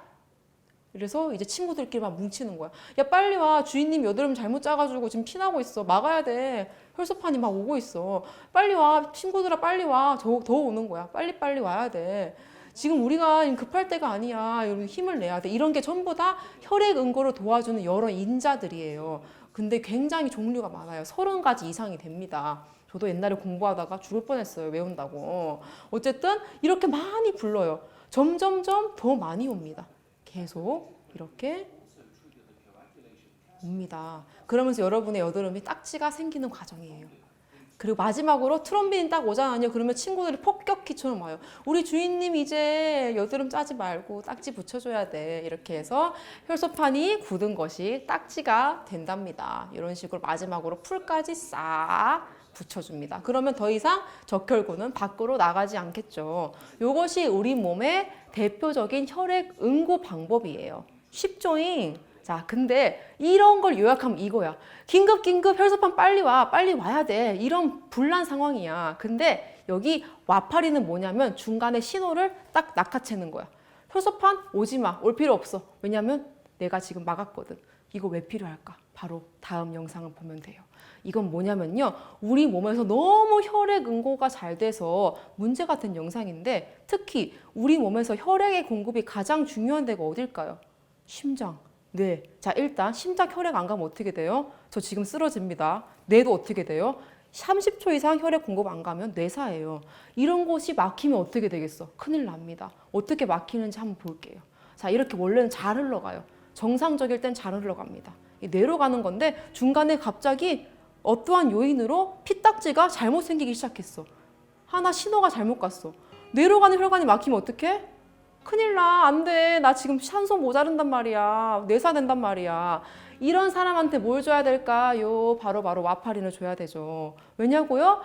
그래서 이제 친구들끼리 막 뭉치는 거야. 야 빨리 와. 주인님 여드름 잘못 짜가지고 지금 피나고 있어. 막아야 돼. 혈소판이 막 오고 있어. 빨리 와. 친구들아 빨리 와. 더 오는 거야. 빨리 와야 돼. 지금 우리가 급할 때가 아니야. 힘을 내야 돼. 이런 게 전부 다 혈액 응고를 도와주는 여러 인자들이에요. 근데 굉장히 종류가 많아요. 30가지 이상이 됩니다. 저도 옛날에 공부하다가 죽을 뻔했어요. 외운다고. 어쨌든 이렇게 많이 불러요. 점점점 더 많이 옵니다. 계속 이렇게 옵니다. 그러면서 여러분의 여드름이 딱지가 생기는 과정이에요. 그리고 마지막으로 트럼빈이 딱 오잖아요. 그러면 친구들이 폭격기처럼 와요. 우리 주인님 이제 여드름 짜지 말고 딱지 붙여줘야 돼. 이렇게 해서 혈소판이 굳은 것이 딱지가 된답니다. 이런 식으로 마지막으로 풀까지 싹 붙여줍니다. 그러면 더 이상 적혈구는 밖으로 나가지 않겠죠. 이것이 우리 몸의 대표적인 혈액 응고 방법이에요. 쉽죠잉? 자, 근데 이런 걸 요약하면 이거야. 긴급 혈소판 빨리 와. 빨리 와야 돼. 이런 불난 상황이야. 근데 여기 와파리는 뭐냐면 중간에 신호를 딱 낚아채는 거야. 혈소판 오지 마. 올 필요 없어. 왜냐면 내가 지금 막았거든. 이거 왜 필요할까? 바로 다음 영상을 보면 돼요. 이건 뭐냐면요. 우리 몸에서 너무 혈액 응고가 잘 돼서 문제가 된 영상인데 특히 우리 몸에서 혈액의 공급이 가장 중요한 데가 어딜까요? 심장. 네. 자, 일단 심장 혈액 안 가면 어떻게 돼요? 저 지금 쓰러집니다. 뇌도 어떻게 돼요? 30초 이상 혈액 공급 안 가면 뇌사예요. 이런 곳이 막히면 어떻게 되겠어? 큰일 납니다. 어떻게 막히는지 한번 볼게요. 자, 이렇게 원래는 잘 흘러가요. 정상적일 땐 잘 흘러갑니다. 뇌로 가는 건데 중간에 갑자기 어떠한 요인으로 피딱지가 잘못 생기기 시작했어. 하나 신호가 잘못 갔어. 뇌로 가는 혈관이 막히면 어떡해? 큰일 나. 안 돼. 나 지금 산소 모자른단 말이야. 뇌사 된단 말이야. 이런 사람한테 뭘 줘야 될까요? 바로 와파린을 줘야 되죠. 왜냐고요?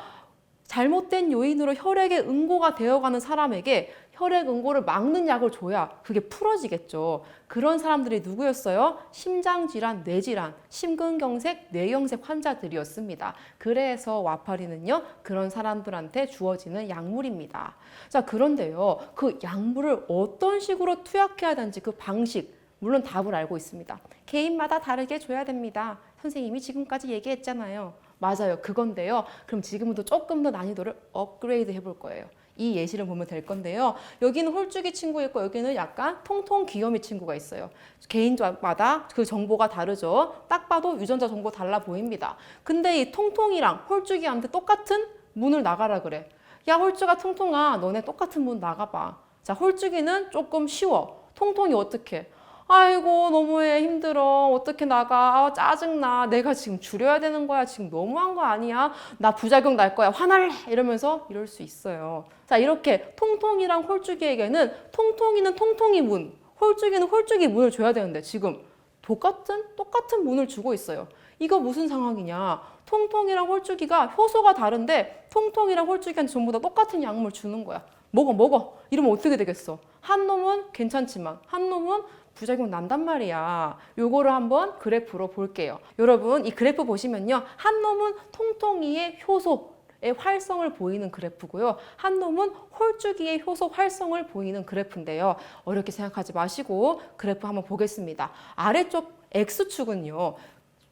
잘못된 요인으로 혈액의 응고가 되어가는 사람에게 혈액 응고를 막는 약을 줘야 그게 풀어지겠죠. 그런 사람들이 누구였어요? 심장질환, 뇌질환, 심근경색, 뇌경색 환자들이었습니다. 그래서 와파린은요, 그런 사람들한테 주어지는 약물입니다. 자, 그런데요, 그 약물을 어떤 식으로 투약해야 되는지 그 방식, 물론 답을 알고 있습니다. 개인마다 다르게 줘야 됩니다. 선생님이 지금까지 얘기했잖아요. 맞아요. 그건데요. 그럼 지금부터 조금 더 난이도를 업그레이드 해볼 거예요. 이 예시를 보면 될 건데요. 여기는 홀쭉이 친구 있고 여기는 약간 통통 귀요미 친구가 있어요. 개인마다 그 정보가 다르죠. 딱 봐도 유전자 정보 달라 보입니다. 근데 이 통통이랑 홀쭉이한테 똑같은 문을 나가라 그래. 야, 홀쭉아, 통통아, 너네 똑같은 문 나가봐. 자, 홀쭉이는 조금 쉬워. 통통이 어떻게? 아이고, 너무해, 힘들어, 어떻게 나가, 아, 짜증나, 내가 지금 줄여야 되는 거야, 지금 너무한 거 아니야, 나 부작용 날 거야, 화날래, 이러면서 이럴 수 있어요. 자, 이렇게 통통이랑 홀쭉이에게는 통통이는 통통이 문, 홀쭉이는 홀쭉이 문을 줘야 되는데 지금 똑같은 문을 주고 있어요. 이거 무슨 상황이냐? 통통이랑 홀쭉이가 효소가 다른데 통통이랑 홀쭉이한테 전부 다 똑같은 약물 주는 거야. 먹어. 이러면 어떻게 되겠어? 한 놈은 괜찮지만 한 놈은 부작용 난단 말이야. 요거를 한번 그래프로 볼게요. 여러분, 이 그래프 보시면요. 한 놈은 통통이의 효소의 활성을 보이는 그래프고요. 한 놈은 홀쭉이의 효소 활성을 보이는 그래프인데요. 어렵게 생각하지 마시고 그래프 한번 보겠습니다. 아래쪽 X축은요.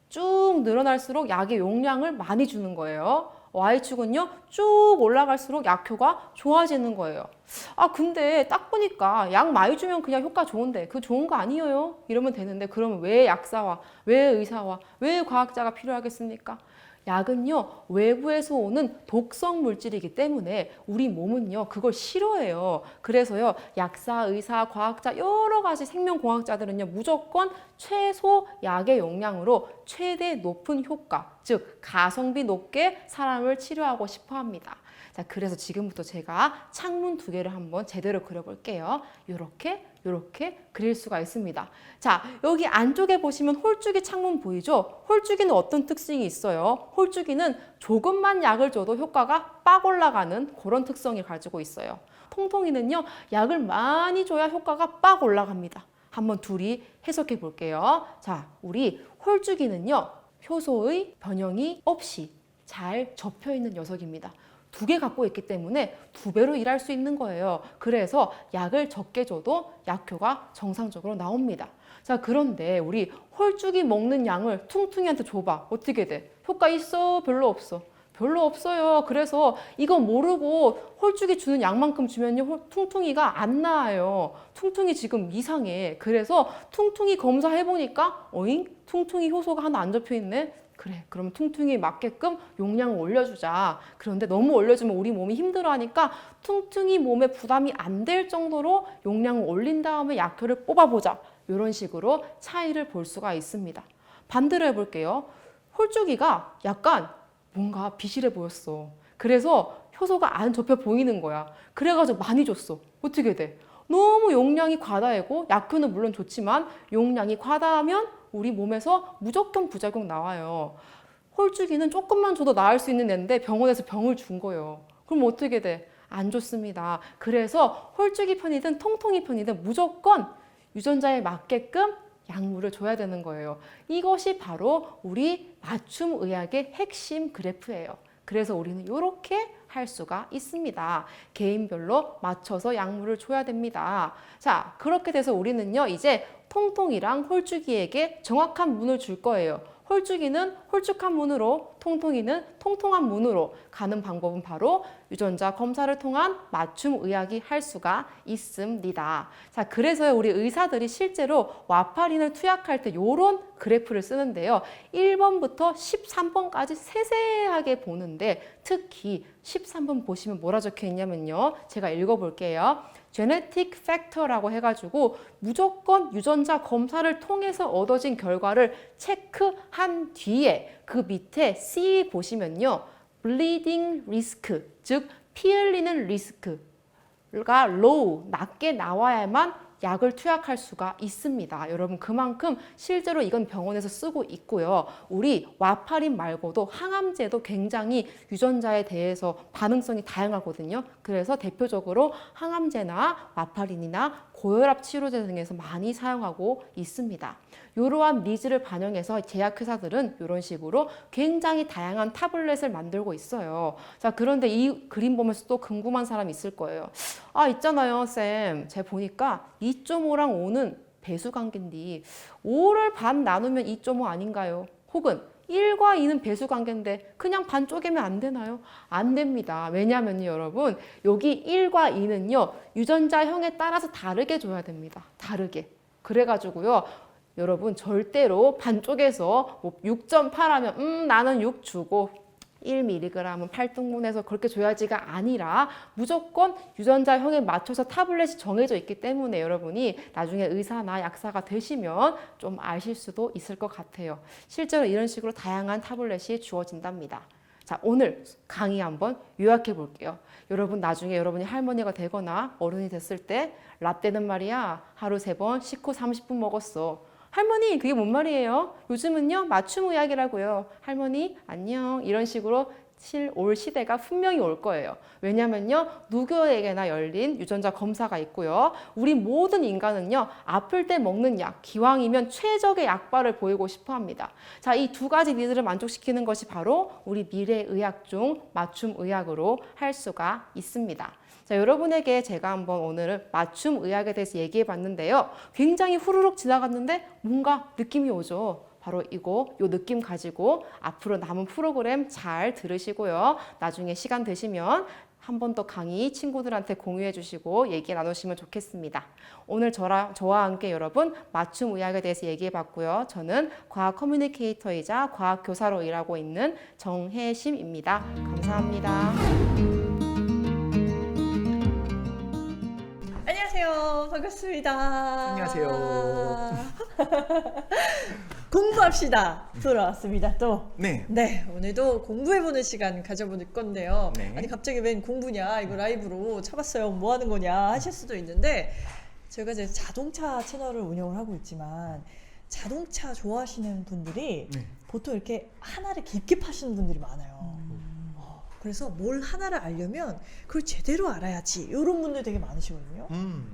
쭉 늘어날수록 약의 용량을 많이 주는 거예요. Y축은요, 쭉 올라갈수록 약효가 좋아지는 거예요. 아, 근데 딱 보니까 약 많이 주면 그냥 효과 좋은데 그 좋은 거 아니에요? 이러면 되는데 그러면 왜 약사와, 왜 의사와, 왜 과학자가 필요하겠습니까? 약은요, 외부에서 오는 독성 물질이기 때문에 우리 몸은요, 그걸 싫어해요. 그래서요, 약사, 의사, 과학자, 여러 가지 생명공학자들은요, 무조건 최소 약의 용량으로 최대 높은 효과, 즉 가성비 높게 사람을 치료하고 싶어 합니다. 자, 그래서 지금부터 제가 창문 2개를 한번 제대로 그려볼게요. 요렇게 그릴 수가 있습니다. 자, 여기 안쪽에 보시면 홀쭉이 창문 보이죠? 홀쭉이는 어떤 특징이 있어요? 홀쭉이는 조금만 약을 줘도 효과가 빡 올라가는 그런 특성을 가지고 있어요. 통통이는요, 약을 많이 줘야 효과가 빡 올라갑니다. 한번 둘이 해석해 볼게요. 자, 우리 홀쭉이는요, 효소의 변형이 없이 잘 접혀 있는 녀석입니다. 2개 갖고 있기 때문에 2배로 일할 수 있는 거예요. 그래서 약을 적게 줘도 약효가 정상적으로 나옵니다. 자, 그런데 우리 홀쭉이 먹는 양을 퉁퉁이한테 줘봐. 어떻게 돼? 효과 있어? 별로 없어? 별로 없어요. 그래서 이거 모르고 홀쭉이 주는 약만큼 주면요, 퉁퉁이가 안 나아요. 퉁퉁이 지금 이상해. 그래서 퉁퉁이 검사해보니까 어잉? 퉁퉁이 효소가 하나 안 적혀있네? 그래, 그럼 퉁퉁이에 맞게끔 용량을 올려주자. 그런데 너무 올려주면 우리 몸이 힘들어하니까 퉁퉁이 몸에 부담이 안 될 정도로 용량을 올린 다음에 약효를 뽑아보자. 이런 식으로 차이를 볼 수가 있습니다. 반대로 해볼게요. 홀쭉이가 약간 뭔가 비실해 보였어. 그래서 효소가 안 접혀 보이는 거야. 그래가지고 많이 줬어. 어떻게 돼? 너무 용량이 과다하고 약효는 물론 좋지만 용량이 과다하면 우리 몸에서 무조건 부작용 나와요. 홀쭉이는 조금만 줘도 나을 수 있는 애인데 병원에서 병을 준 거예요. 그럼 어떻게 돼? 안 좋습니다. 그래서 홀쭉이 편이든 통통이 편이든 무조건 유전자에 맞게끔 약물을 줘야 되는 거예요. 이것이 바로 우리 맞춤 의학의 핵심 그래프예요. 그래서 우리는 이렇게 할 수가 있습니다. 개인별로 맞춰서 약물을 줘야 됩니다. 자, 그렇게 돼서 우리는요, 이제 통통이랑 홀쭉이에게 정확한 문을 줄 거예요. 홀쭉이는 홀쭉한 문으로, 통통이는 통통한 문으로 가는 방법은 바로 유전자 검사를 통한 맞춤 의학이 할 수가 있습니다. 자, 그래서 우리 의사들이 실제로 와파린을 투약할 때 이런 그래프를 쓰는데요. 1번부터 13번까지 세세하게 보는데 특히 13번 보시면 뭐라 적혀 있냐면요. 제가 읽어볼게요. genetic factor라고 해가지고 무조건 유전자 검사를 통해서 얻어진 결과를 체크한 뒤에 그 밑에 C 보시면요. bleeding risk, 즉 피 흘리는 리스크가 low, 낮게 나와야만 약을 투약할 수가 있습니다. 여러분 그만큼 실제로 이건 병원에서 쓰고 있고요. 우리 와파린 말고도 항암제도 굉장히 유전자에 대해서 반응성이 다양하거든요. 그래서 대표적으로 항암제나 와파린이나 고혈압 치료제 등에서 많이 사용하고 있습니다. 이러한 니즈를 반영해서 제약회사들은 이런 식으로 굉장히 다양한 타블렛을 만들고 있어요. 자, 그런데 이 그림 보면서 또 궁금한 사람이 있을 거예요. 아, 있잖아요, 쌤. 제가 보니까 2.5랑 5는 배수 관계인데 5를 반 나누면 2.5 아닌가요? 혹은 1과 2는 배수 관계인데 그냥 반 쪼개면 안 되나요? 안 됩니다. 왜냐하면요, 여러분, 여기 1과 2는요, 유전자형에 따라서 다르게 줘야 됩니다. 다르게. 그래가지고요, 여러분 절대로 반 쪼개서 6.8 하면 나는 6 주고 1mg은 8등분해서 그렇게 줘야지가 아니라 무조건 유전자형에 맞춰서 타블렛이 정해져 있기 때문에 여러분이 나중에 의사나 약사가 되시면 좀 아실 수도 있을 것 같아요. 실제로 이런 식으로 다양한 타블렛이 주어진답니다. 자, 오늘 강의 한번 요약해 볼게요. 여러분 나중에 여러분이 할머니가 되거나 어른이 됐을 때 라떼는 말이야 하루 3번 식후 30분 먹었어. 할머니 그게 뭔 말이에요? 요즘은요 맞춤 의학이라고요. 할머니 안녕 이런 식으로 올 시대가 분명히 올 거예요. 왜냐면요 누구에게나 열린 유전자 검사가 있고요. 우리 모든 인간은요 아플 때 먹는 약 기왕이면 최적의 약발을 보이고 싶어 합니다. 자, 이 두 가지 니즈를 만족시키는 것이 바로 우리 미래 의학 중 맞춤 의학으로 할 수가 있습니다. 자, 여러분에게 제가 한번 오늘은 맞춤 의학에 대해서 얘기해 봤는데요. 굉장히 후루룩 지나갔는데 뭔가 느낌이 오죠. 바로 요 느낌 가지고 앞으로 남은 프로그램 잘 들으시고요. 나중에 시간 되시면 한 번 더 강의 친구들한테 공유해 주시고 얘기 나누시면 좋겠습니다. 오늘 저와 함께 여러분 맞춤 의학에 대해서 얘기해 봤고요. 저는 과학 커뮤니케이터이자 과학 교사로 일하고 있는 정혜심입니다. 감사합니다. 안녕하세요. 반갑습니다. 안녕하세요. 공부합시다. 돌아왔습니다. 또. 네. 네, 오늘도 공부해보는 시간 가져볼 건데요. 네. 아니 갑자기 웬 공부냐? 이거 라이브로 쳐봤어요. 뭐 하는 거냐? 하실 수도 있는데 제가 이제 자동차 채널을 운영을 하고 있지만 자동차 좋아하시는 분들이 네. 보통 이렇게 하나를 깊게 파시는 분들이 많아요. 그래서 뭘 하나를 알려면 그걸 제대로 알아야지 이런 분들 되게 많으시거든요.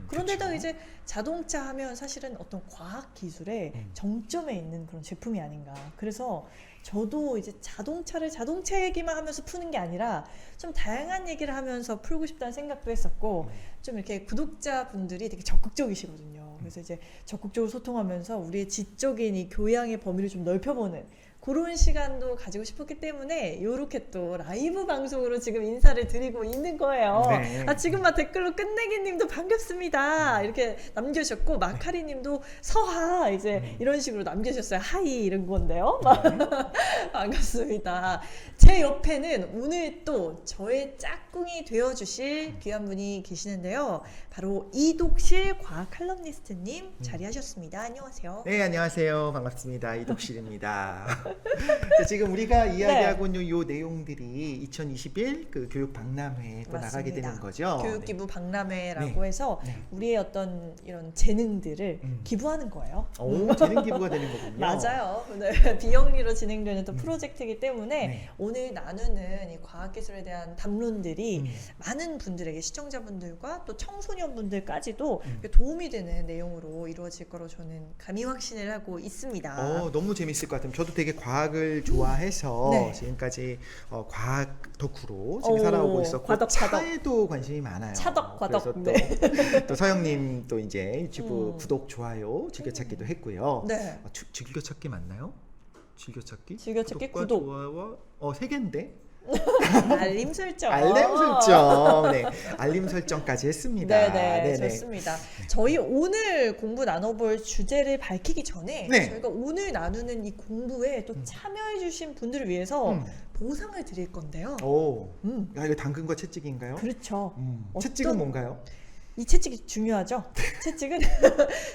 그런데다가 그쵸. 이제 자동차 하면 사실은 어떤 과학 기술의 정점에 있는 그런 제품이 아닌가. 그래서 저도 이제 자동차를 자동차 얘기만 하면서 푸는 게 아니라 좀 다양한 얘기를 하면서 풀고 싶다는 생각도 했었고 좀 이렇게 구독자분들이 되게 적극적이시거든요. 그래서 이제 적극적으로 소통하면서 우리의 지적인 이 교양의 범위를 좀 넓혀보는 그런 시간도 가지고 싶었기 때문에 이렇게 또 라이브 방송으로 지금 인사를 드리고 있는 거예요. 네. 지금 막 댓글로 끝내기님도 반갑습니다 이렇게 남겨주셨고, 마카리님도 서하 이제 이런 식으로 남겨주셨어요. 하이 이런 건데요. 반갑습니다. 제 옆에는 오늘 또 저의 짝꿍이 되어주실 귀한 분이 계시는데요. 바로 이독실 과학 칼럼니스트님 자리하셨습니다. 안녕하세요. 네, 안녕하세요. 반갑습니다. 이독실입니다. 자, 지금 우리가 이야기하고 있는 요 내용들이 2021 그 교육 박람회에 또 나가게 맞습니다. 되는 거죠. 교육기부 박람회라고 네. 해서 네. 우리의 어떤 이런 재능들을 기부하는 거예요. 오, 재능 기부가 되는 거군요. 맞아요. 네, 비영리로 진행되는 또 프로젝트이기 때문에 네. 오늘 나누는 이 과학기술에 대한 담론들이 음. 많은 분들에게, 시청자분들과 또 청소년분들까지도 음. 도움이 되는 내용으로 이루어질 거로 저는 감히 확신을 하고 있습니다. 너무 재밌을 것 같아요. 저도 되게 과학을 좋아해서 네. 지금까지 과학 덕후로 지금 살아오고 있었고, 과덕. 차에도 관심이 많아요. 차덕, 과덕. 그래서 또 서영님 또 이제 유튜브 음. 구독, 좋아요, 즐겨찾기도 했고요. 네. 즐겨찾기 맞나요? 즐겨찾기? 즐겨찾기, 구독과 구독. 좋아요와 세 개인데. 알림 설정. 알림 설정. 네. 알림 설정까지 했습니다. 네네, 좋습니다. 저희 오늘 공부 나눠볼 주제를 밝히기 전에 네. 저희가 오늘 나누는 이 공부에 또 참여해주신 분들을 위해서 보상을 드릴 건데요. 오. 음. 이거 당근과 채찍인가요? 그렇죠. 채찍은 뭔가요? 이 채찍이 중요하죠. 채찍은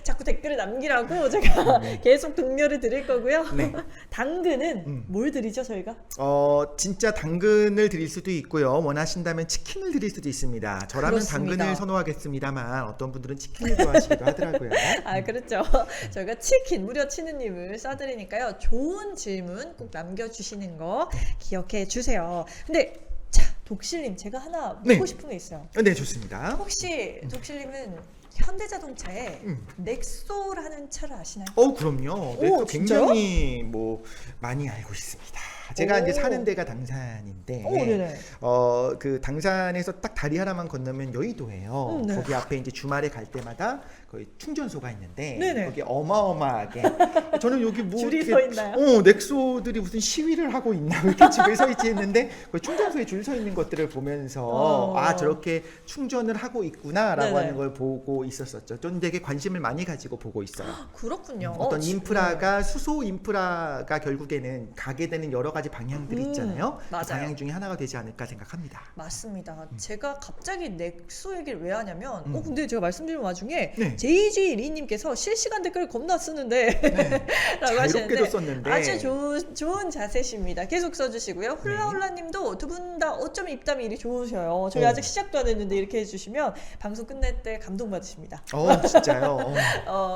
자꾸 댓글을 남기라고 제가 계속 독려를 드릴 거고요. 네. 당근은 뭘 드리죠, 저희가? 진짜 당근을 드릴 수도 있고요. 원하신다면 치킨을 드릴 수도 있습니다. 저라면 그렇습니다. 당근을 선호하겠습니다만 어떤 분들은 치킨을 좋아하시기도 하더라고요. 그렇죠. 저희가 치킨, 무려 치느님을 쏴드리니까요. 좋은 질문 꼭 남겨주시는 거 기억해 주세요. 근데 자, 독실님, 제가 하나 묻고 네. 싶은 게 있어요. 네, 좋습니다. 혹시 독실님은 현대자동차에 넥소라는 차를 아시나요? 그럼요. 네, 오, 또 굉장히 많이 알고 있습니다. 제가 이제 사는 데가 당산인데, 네네. 그 당산에서 딱 다리 하나만 건너면 여의도예요. 네. 거기 앞에 이제 주말에 갈 때마다 거기 충전소가 있는데, 네네. 거기 어마어마하게 저는 여기 뭐 줄이 이렇게, 서 있나요? 넥소들이 무슨 시위를 하고 있나 이렇게 집에 서 있지 했는데 그 충전소에 줄 서 있는 것들을 보면서 저렇게 충전을 하고 있구나라고 네네. 하는 걸 보고 있었었죠. 저는 되게 관심을 많이 가지고 보고 있어요. 그렇군요. 어떤 인프라가 수소 인프라가 결국에는 가게 되는 여러 가지 방향들이 있잖아요. 그 맞아요. 방향 중에 하나가 되지 않을까 생각합니다. 맞습니다. 제가 갑자기 넥소 얘기를 왜 하냐면 근데 제가 말씀드린 와중에 네. JG 리님께서 실시간 댓글 겁나 쓰는데 라고 자유롭게도 하시는데 썼는데 아주 좋은 자세십니다. 계속 써주시고요. 훌라훌라님도 두 분 다 어쩜 입담이 이리 좋으셔요. 저희 아직 시작도 안 했는데 이렇게 해주시면 방송 끝날 때 감동받으십니다. 진짜요?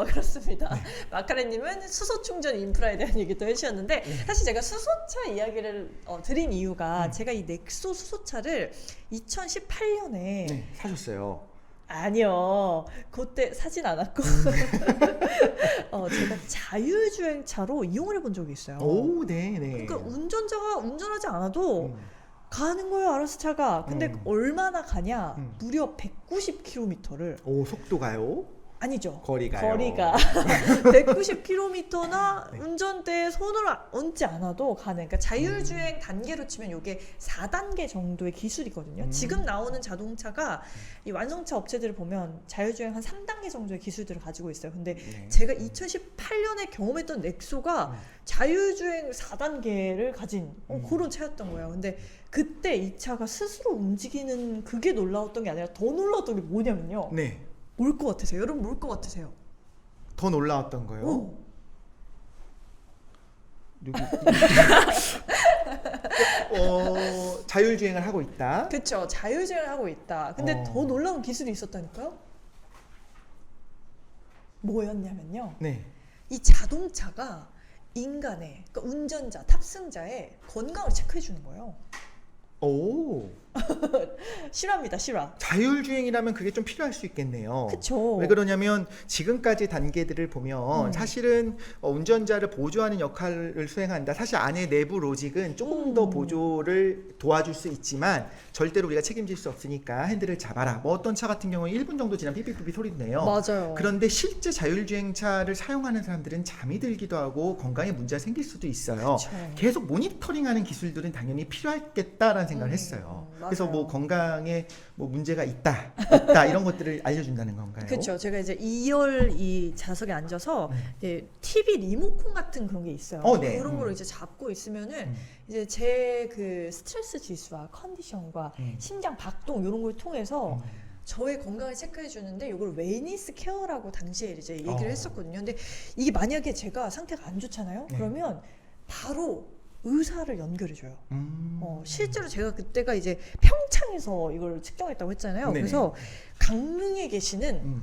그렇습니다. 마카레님은 수소 충전 인프라에 대한 얘기도 해주셨는데 사실 제가 수소차 이야기를 드린 이유가 제가 이 넥소 수소차를 2018년에 네, 사셨어요. 아니요. 그때 사진 않았고 제가 자율주행차로 이용을 해본 적이 있어요. 오, 네네. 그러니까 운전자가 운전하지 않아도 가는 거예요, 알아서 차가. 근데 얼마나 가냐? 무려 190km를. 오, 속도가요? 아니죠. 거리가요? 거리가 190km나 운전대에 손을 얹지 않아도 가는, 그러니까 자율주행 단계로 치면 이게 4단계 정도의 기술이거든요. 지금 나오는 자동차가 이 완성차 업체들을 보면 자율주행 한 3단계 정도의 기술들을 가지고 있어요. 근데 제가 2018년에 경험했던 넥소가 자율주행 4단계를 가진 그런 차였던 거예요. 근데 그때 이 차가 스스로 움직이는 그게 놀라웠던 게 아니라 더 놀라웠던 게 뭐냐면요. 네. 뭘 것 같으세요? 여러분 뭘 것 같으세요? 더 놀라웠던 거요? 누구? 자율주행을 하고 있다. 그쵸, 자율주행을 하고 있다. 근데 더 놀라운 기술이 있었다니까요? 뭐였냐면요. 네. 이 자동차가 인간의, 그러니까 운전자, 탑승자의 건강을 체크해 주는 거예요. 오. 실화입니다, 실화. 자율주행이라면 그게 좀 필요할 수 있겠네요. 그쵸. 왜 그러냐면 지금까지 단계들을 보면 사실은 운전자를 보조하는 역할을 수행한다. 사실 안에 내부 로직은 조금 더 보조를 도와줄 수 있지만 절대로 우리가 책임질 수 없으니까 핸들을 잡아라. 뭐 어떤 차 같은 경우는 1분 정도 지나면 삐삐삐 소리도 내요. 맞아요. 그런데 실제 자율주행차를 사용하는 사람들은 잠이 들기도 하고 건강에 문제가 생길 수도 있어요. 그쵸. 계속 모니터링하는 기술들은 당연히 필요하겠다라는 생각을 했어요. 그래서 맞아요. 뭐 건강에 뭐 문제가 있다, 없다 이런 것들을 알려준다는 건가요? 그렇죠. 제가 이제 2열 이 좌석에 앉아서 이제 TV 리모컨 같은 그런 게 있어요. 네. 그런 거를 이제 잡고 있으면은 이제 제 그 스트레스 지수와 컨디션과 심장 박동 이런 걸 통해서 저의 건강을 체크해 주는데 이걸 웨니스 케어라고 당시에 이제 얘기를 했었거든요. 근데 이게 만약에 제가 상태가 안 좋잖아요. 네. 그러면 바로 의사를 연결해 줘요. 실제로 제가 그때가 이제 평창에서 이걸 측정했다고 했잖아요. 네네. 그래서 강릉에 계시는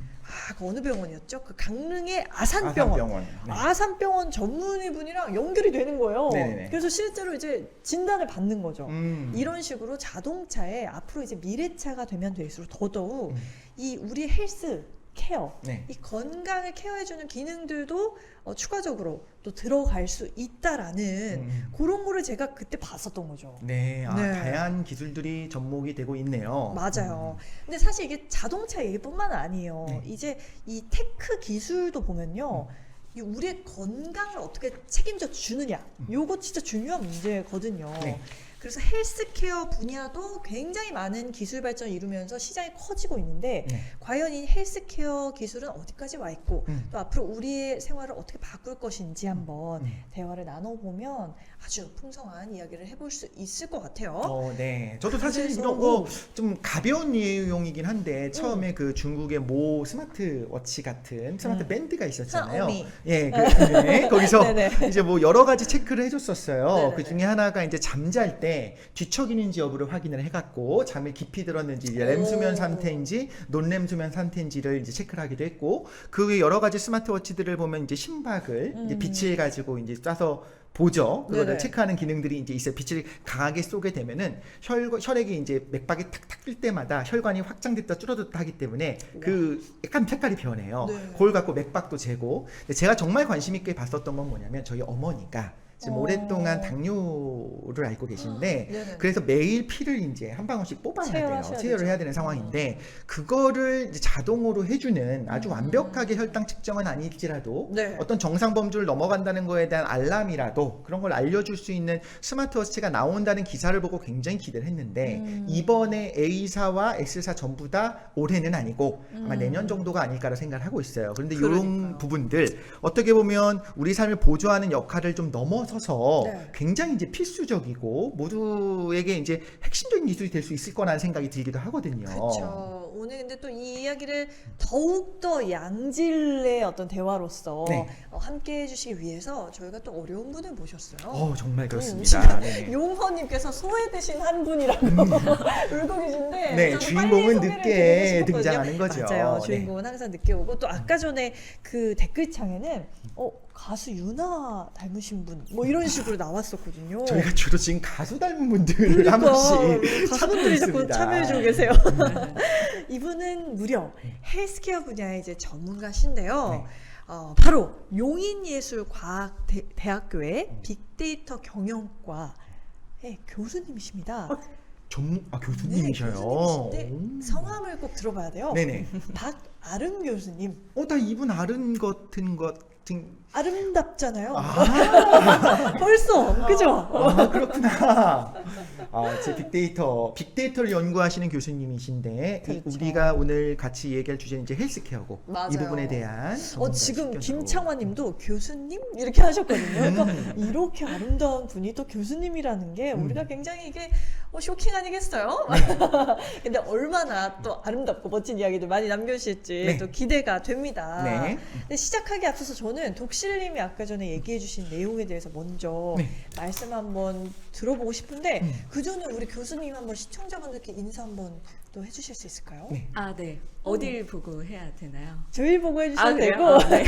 그 어느 병원이었죠? 그 강릉의 아산병원. 네. 아산병원 전문의분이랑 연결이 되는 거예요. 네네네. 그래서 실제로 이제 진단을 받는 거죠. 음. 이런 식으로 자동차에 앞으로 이제 미래차가 되면 될수록 더더욱 이 우리 헬스 케어, 네. 이 건강을 케어해주는 기능들도 추가적으로 또 들어갈 수 있다라는 그런 거를 제가 그때 봤었던 거죠. 네, 네. 다양한 기술들이 접목이 되고 있네요. 맞아요. 근데 사실 이게 자동차 얘기뿐만 아니에요. 네. 이제 이 테크 기술도 보면요. 이 우리의 건강을 어떻게 책임져 주느냐. 요거 진짜 중요한 문제거든요. 네. 그래서 헬스케어 분야도 굉장히 많은 기술 발전을 이루면서 시장이 커지고 있는데 네. 과연 이 헬스케어 기술은 어디까지 와 있고 또 앞으로 우리의 생활을 어떻게 바꿀 것인지 한번 대화를 나눠보면 아주 풍성한 이야기를 해볼 수 있을 것 같아요. 네. 저도 사실 그래서, 이런 거 좀 가벼운 내용이긴 한데 처음에 그 중국의 모 스마트워치 같은 스마트 밴드가 있었잖아요. 샤오미. 예, 네. 거기서 네네. 이제 뭐 여러 가지 체크를 해줬었어요. 네네네. 그 중에 하나가 이제 잠잘 때 뒤척이는지 여부를 확인을 해갖고 잠에 깊이 들었는지 이제 렘 수면 상태인지 논렘 수면 상태인지를 이제 체크를 하기도 했고 그 외 여러 가지 스마트워치들을 보면 이제 심박을 이제 빛을 가지고 이제 쏴서 보죠. 그거를 네네. 체크하는 기능들이 이제 있어요. 빛을 강하게 쏘게 되면은 혈액이 이제 맥박이 탁탁 뜰 때마다 혈관이 확장됐다 줄어들었다 하기 때문에 그 약간 색깔이 변해요. 네. 그걸 갖고 맥박도 재고. 근데 제가 정말 관심 있게 봤었던 건 뭐냐면 저희 어머니가 지금 오랫동안 당뇨를 앓고 계신데 네네. 그래서 매일 피를 이제 한 방울씩 뽑아야 돼요. 체열하셔야 체열을 되죠. 해야 되는 상황인데 그거를 이제 자동으로 해주는 아주 완벽하게 혈당 측정은 아닐지라도 네. 어떤 정상 범주를 넘어간다는 거에 대한 알람이라도 그런 걸 알려줄 수 있는 스마트워치가 나온다는 기사를 보고 굉장히 기대를 했는데 이번에 A사와 X사 전부 다 올해는 아니고 아마 내년 정도가 아닐까라 생각을 하고 있어요. 그런데 이런 그러니까요. 부분들 어떻게 보면 우리 삶을 보조하는 역할을 좀 넘어서서 네. 굉장히 이제 필수적이고 모두에게 이제 핵심적인 기술이 될 수 있을 거라는 생각이 들기도 하거든요. 그렇죠. 오늘 근데 또 이 이야기를 더욱더 양질의 어떤 대화로서 네. 함께 해주시기 위해서 저희가 또 어려운 분을 모셨어요. 정말 지금 그렇습니다. 네. 용허님께서 소외되신 한 분이라고 울고 계신데 네, 저도 주인공은 빨리 소개를 늦게 드리고 싶었거든요. 등장하는 거죠. 맞아요. 네. 주인공은 항상 늦게 오고 또 아까 전에 그 댓글창에는 가수 유나 닮으신 분 뭐 이런 식으로 나왔었거든요. 저희가 주로 지금 가수 닮은 분들을 한 번씩 가수분들이 자꾸 있습니다. 참여해주고 계세요. 이분은 무려 헬스케어 분야의 이제 전문가신데요. 네. 바로 용인예술과학대학교의 빅데이터 경영과의 교수님이십니다. 교수님이셔요. 네, 교수님이신데 성함을 꼭 들어봐야 돼요. 네네. 박아름 교수님. 다 이분 아른 같은 아름답잖아요. 아, 벌써 그죠? 그렇구나. 제 빅데이터를 연구하시는 교수님이신데 그렇죠. 우리가 오늘 같이 얘기할 주제는 이제 헬스케어고 맞아요. 이 부분에 대한 지금 전문가 김창환님도 교수님 이렇게 하셨거든요. 그러니까 이렇게 아름다운 분이 또 교수님이라는 게 우리가 굉장히 이게 쇼킹 아니겠어요? 근데 얼마나 또 아름답고 멋진 이야기들 많이 남겨주실지 네. 또 기대가 됩니다. 네. 근데 시작하기 앞서서 저는 독실님이 아까 전에 얘기해주신 내용에 대해서 먼저 네. 말씀 한번 들어보고 싶은데 그 전에 우리 교수님 한번 시청자분들께 인사 한번 또 해주실 수 있을까요? 네. 네. 어딜 보고 해야 되나요? 저희 보고 해주시면 그래요? 되고. 네.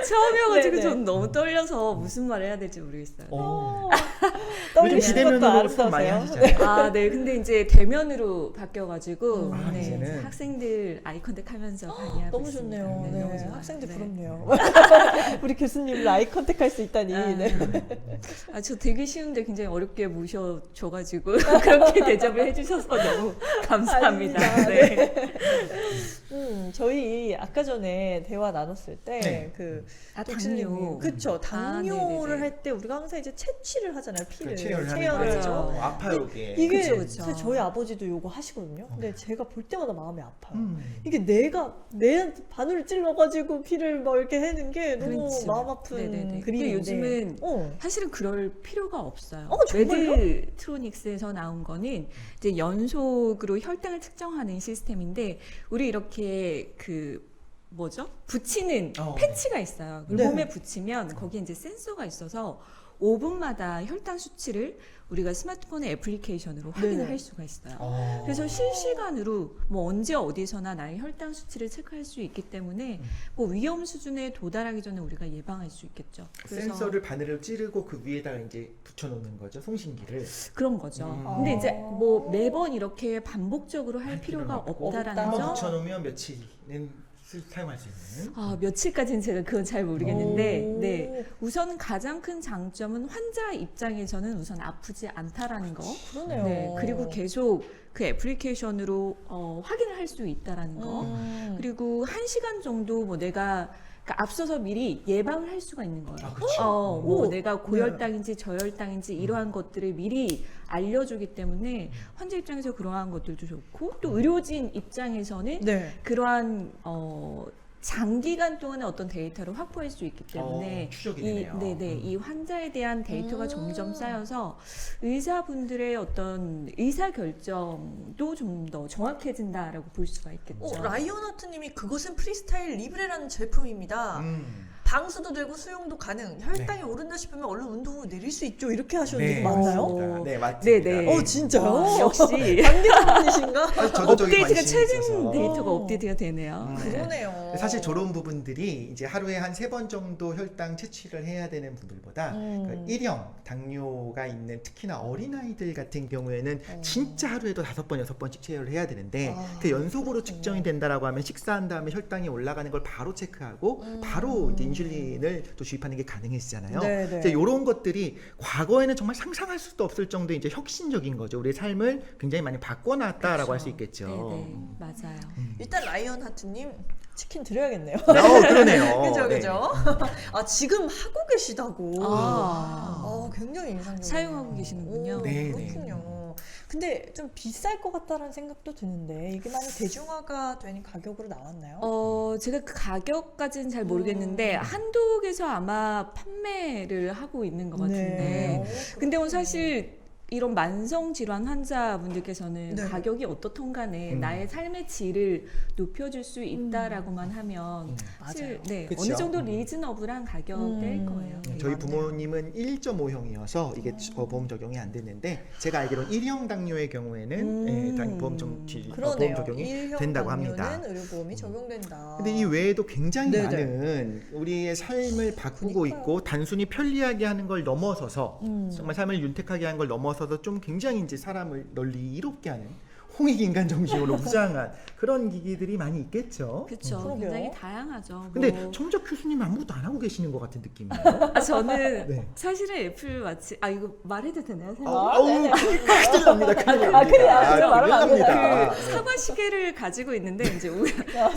처음이어가지고 네네. 전 너무 떨려서 무슨 말 해야 될지 모르겠어요. 요즘 떨리시는 것도 비대면으로 수업 많이 아름다우세요. 하시잖아요. 아, 네. 근데 이제 대면으로 바뀌어가지고 아, 네, 이제는. 학생들 아이 컨택하면서 강의하고 너무 있습니다. 좋네요. 네, 네, 너무 좋아요. 학생들 네. 부럽네요. 우리 교수님을 아이 컨택할 수 있다니. 아, 네. 아, 저 되게 쉬운데 굉장히 어렵게 모셔줘가지고 그렇게 대접을 해주셔서 너무 감사합니다. 아닙니다. 네. 저희 아까 전에 대화 나눴을 때 네. 그 아, 교수님이 당뇨. 그쵸 당뇨를 네네네. 할 때 우리가 항상 이제 채취를 하잖아요. 피를 체열을 체열을 하는 하죠. 맞아요. 아파요 이게. 이게 그쵸, 그쵸. 사실 저희 아버지도 요거 하시거든요. 근데 제가 볼 때마다 마음이 아파요. 음. 이게 내가 내 바늘을 찔러가지고 피를 막 이렇게 하는 게 너무 그렇죠. 마음 아픈 네네네. 근데 그림인데 요즘은 어. 사실은 그럴 필요가 없어요. 정말요? 메드트로닉스에서 나온 거는 이제 연속으로 혈당을 측정하는 시스템인데 우리 이렇게 그 뭐죠? 붙이는 패치가 있어요. 그걸 네. 몸에 붙이면 거기에 이제 센서가 있어서 5분마다 혈당 수치를 우리가 스마트폰의 애플리케이션으로 확인을 네네. 할 수가 있어요. 그래서 실시간으로 뭐 언제 어디서나 나의 혈당 수치를 체크할 수 있기 때문에 뭐 위험 수준에 도달하기 전에 우리가 예방할 수 있겠죠. 그래서 센서를 바늘을 찌르고 그 위에다가 이제 붙여놓는 거죠, 송신기를. 그런 거죠. 근데 이제 뭐 매번 이렇게 반복적으로 할 필요가 없다라는 없다. 한번 점. 붙여놓으면 며칠은 사용할 수 있는. 아, 며칠까지는 제가 그건 잘 모르겠는데, 오. 네. 우선 가장 큰 장점은 환자 입장에서는 우선 아프지 않다라는 거. 그러네요. 네. 그리고 계속 그 애플리케이션으로 확인을 할 수 있다라는 거. 그리고 1시간 정도 뭐 내가 그러니까 앞서서 미리 예방을 할 수가 있는 거예요. 아, 그렇죠. 뭐 오. 내가 고혈당인지 저혈당인지 이러한 것들을 미리 알려주기 때문에 환자 입장에서 그러한 것들도 좋고 또 의료진 입장에서는 네. 그러한 장기간 동안의 어떤 데이터를 확보할 수 있기 때문에 추적이 이, 되네요. 네네, 이 환자에 대한 데이터가 점점 쌓여서 의사분들의 어떤 의사 결정도 좀 더 정확해진다라고 볼 수가 있겠죠. 라이온 하트님이 그것은 프리스타일 리브레라는 제품입니다. 방수도 되고 수용도 가능. 혈당이 오른다 싶으면 얼른 운동 후 내릴 수 있죠. 이렇게 하셨는데 네, 맞나요? 맞습니다. 네, 맞습니다. 네네. 진짜요? 와, 역시 관계자분이신가? 아, 저도 저기 업데이트가 관심이 최근 있어서. 데이터가 업데이트가 되네요. 네. 그러네요. 사실 저런 부분들이 이제 하루에 한 3번 정도 혈당 채취를 해야 되는 분들보다 그 1형 당뇨가 있는 특히나 어린아이들 같은 경우에는 진짜 하루에도 5번, 6번씩 체열을 해야 되는데 그 연속으로 측정이 된다라고 하면 식사한 다음에 혈당이 올라가는 걸 바로 체크하고 바로 이제 인슐린을 또 주입하는 게 가능해지잖아요. 네네. 이제 이런 것들이 과거에는 정말 상상할 수도 없을 정도의 이제 혁신적인 거죠. 우리의 삶을 굉장히 많이 바꿔놨다라고 할 수 있겠죠. 네네, 맞아요. 일단 라이온 하트님 치킨 드려야겠네요. 그러네요. 그죠, 네. 그죠? 지금 하고 계시다고. 굉장히 인상적이네요. 사용하고 계시는군요. 네, 그렇군요. 근데 좀 비쌀 것 같다라는 생각도 드는데 이게 많이 대중화가 된 가격으로 나왔나요? 제가 그 가격까지는 잘 모르겠는데 한독에서 아마 판매를 하고 있는 것 같은데 근데 오늘 사실 이런 만성 질환 환자분들께서는 네. 가격이 어떻든 간에 나의 삶의 질을 높여줄 수 있다라고만 하면 사실 네, 그쵸. 어느 정도 리즈너블한 가격대일 거예요. 저희 맞네요. 부모님은 1.5형이어서 이게 보험 적용이 안 됐는데 제가 알기로는 1형 당뇨의 경우에는 보험 그러네요. 적용이 1형 된다고 합니다. 당뇨는 의료보험이 적용된다. 근데 이 외에도 굉장히 네네. 많은 우리의 삶을 바꾸고 그러니까요. 있고 단순히 편리하게 하는 걸 넘어서서 정말 삶을 윤택하게 하는 걸 넘어서서 좀 굉장히 이제 사람을 널리 이롭게 하는 홍익인간 정신으로 무장한 그런 기기들이 많이 있겠죠. 그렇죠. 그러게요. 굉장히 다양하죠. 근데 뭐. 정작 교수님 아무것도 안 하고 계시는 것 같은 느낌이에요. 저는 네. 사실은 애플워치 이거 말해도 되나요? 큰일 납니다. 큰일 납니다. 큰일 나죠. 말하면 안 큰일 돼요. 납니다. 그 사과 시계를 가지고 있는데 이제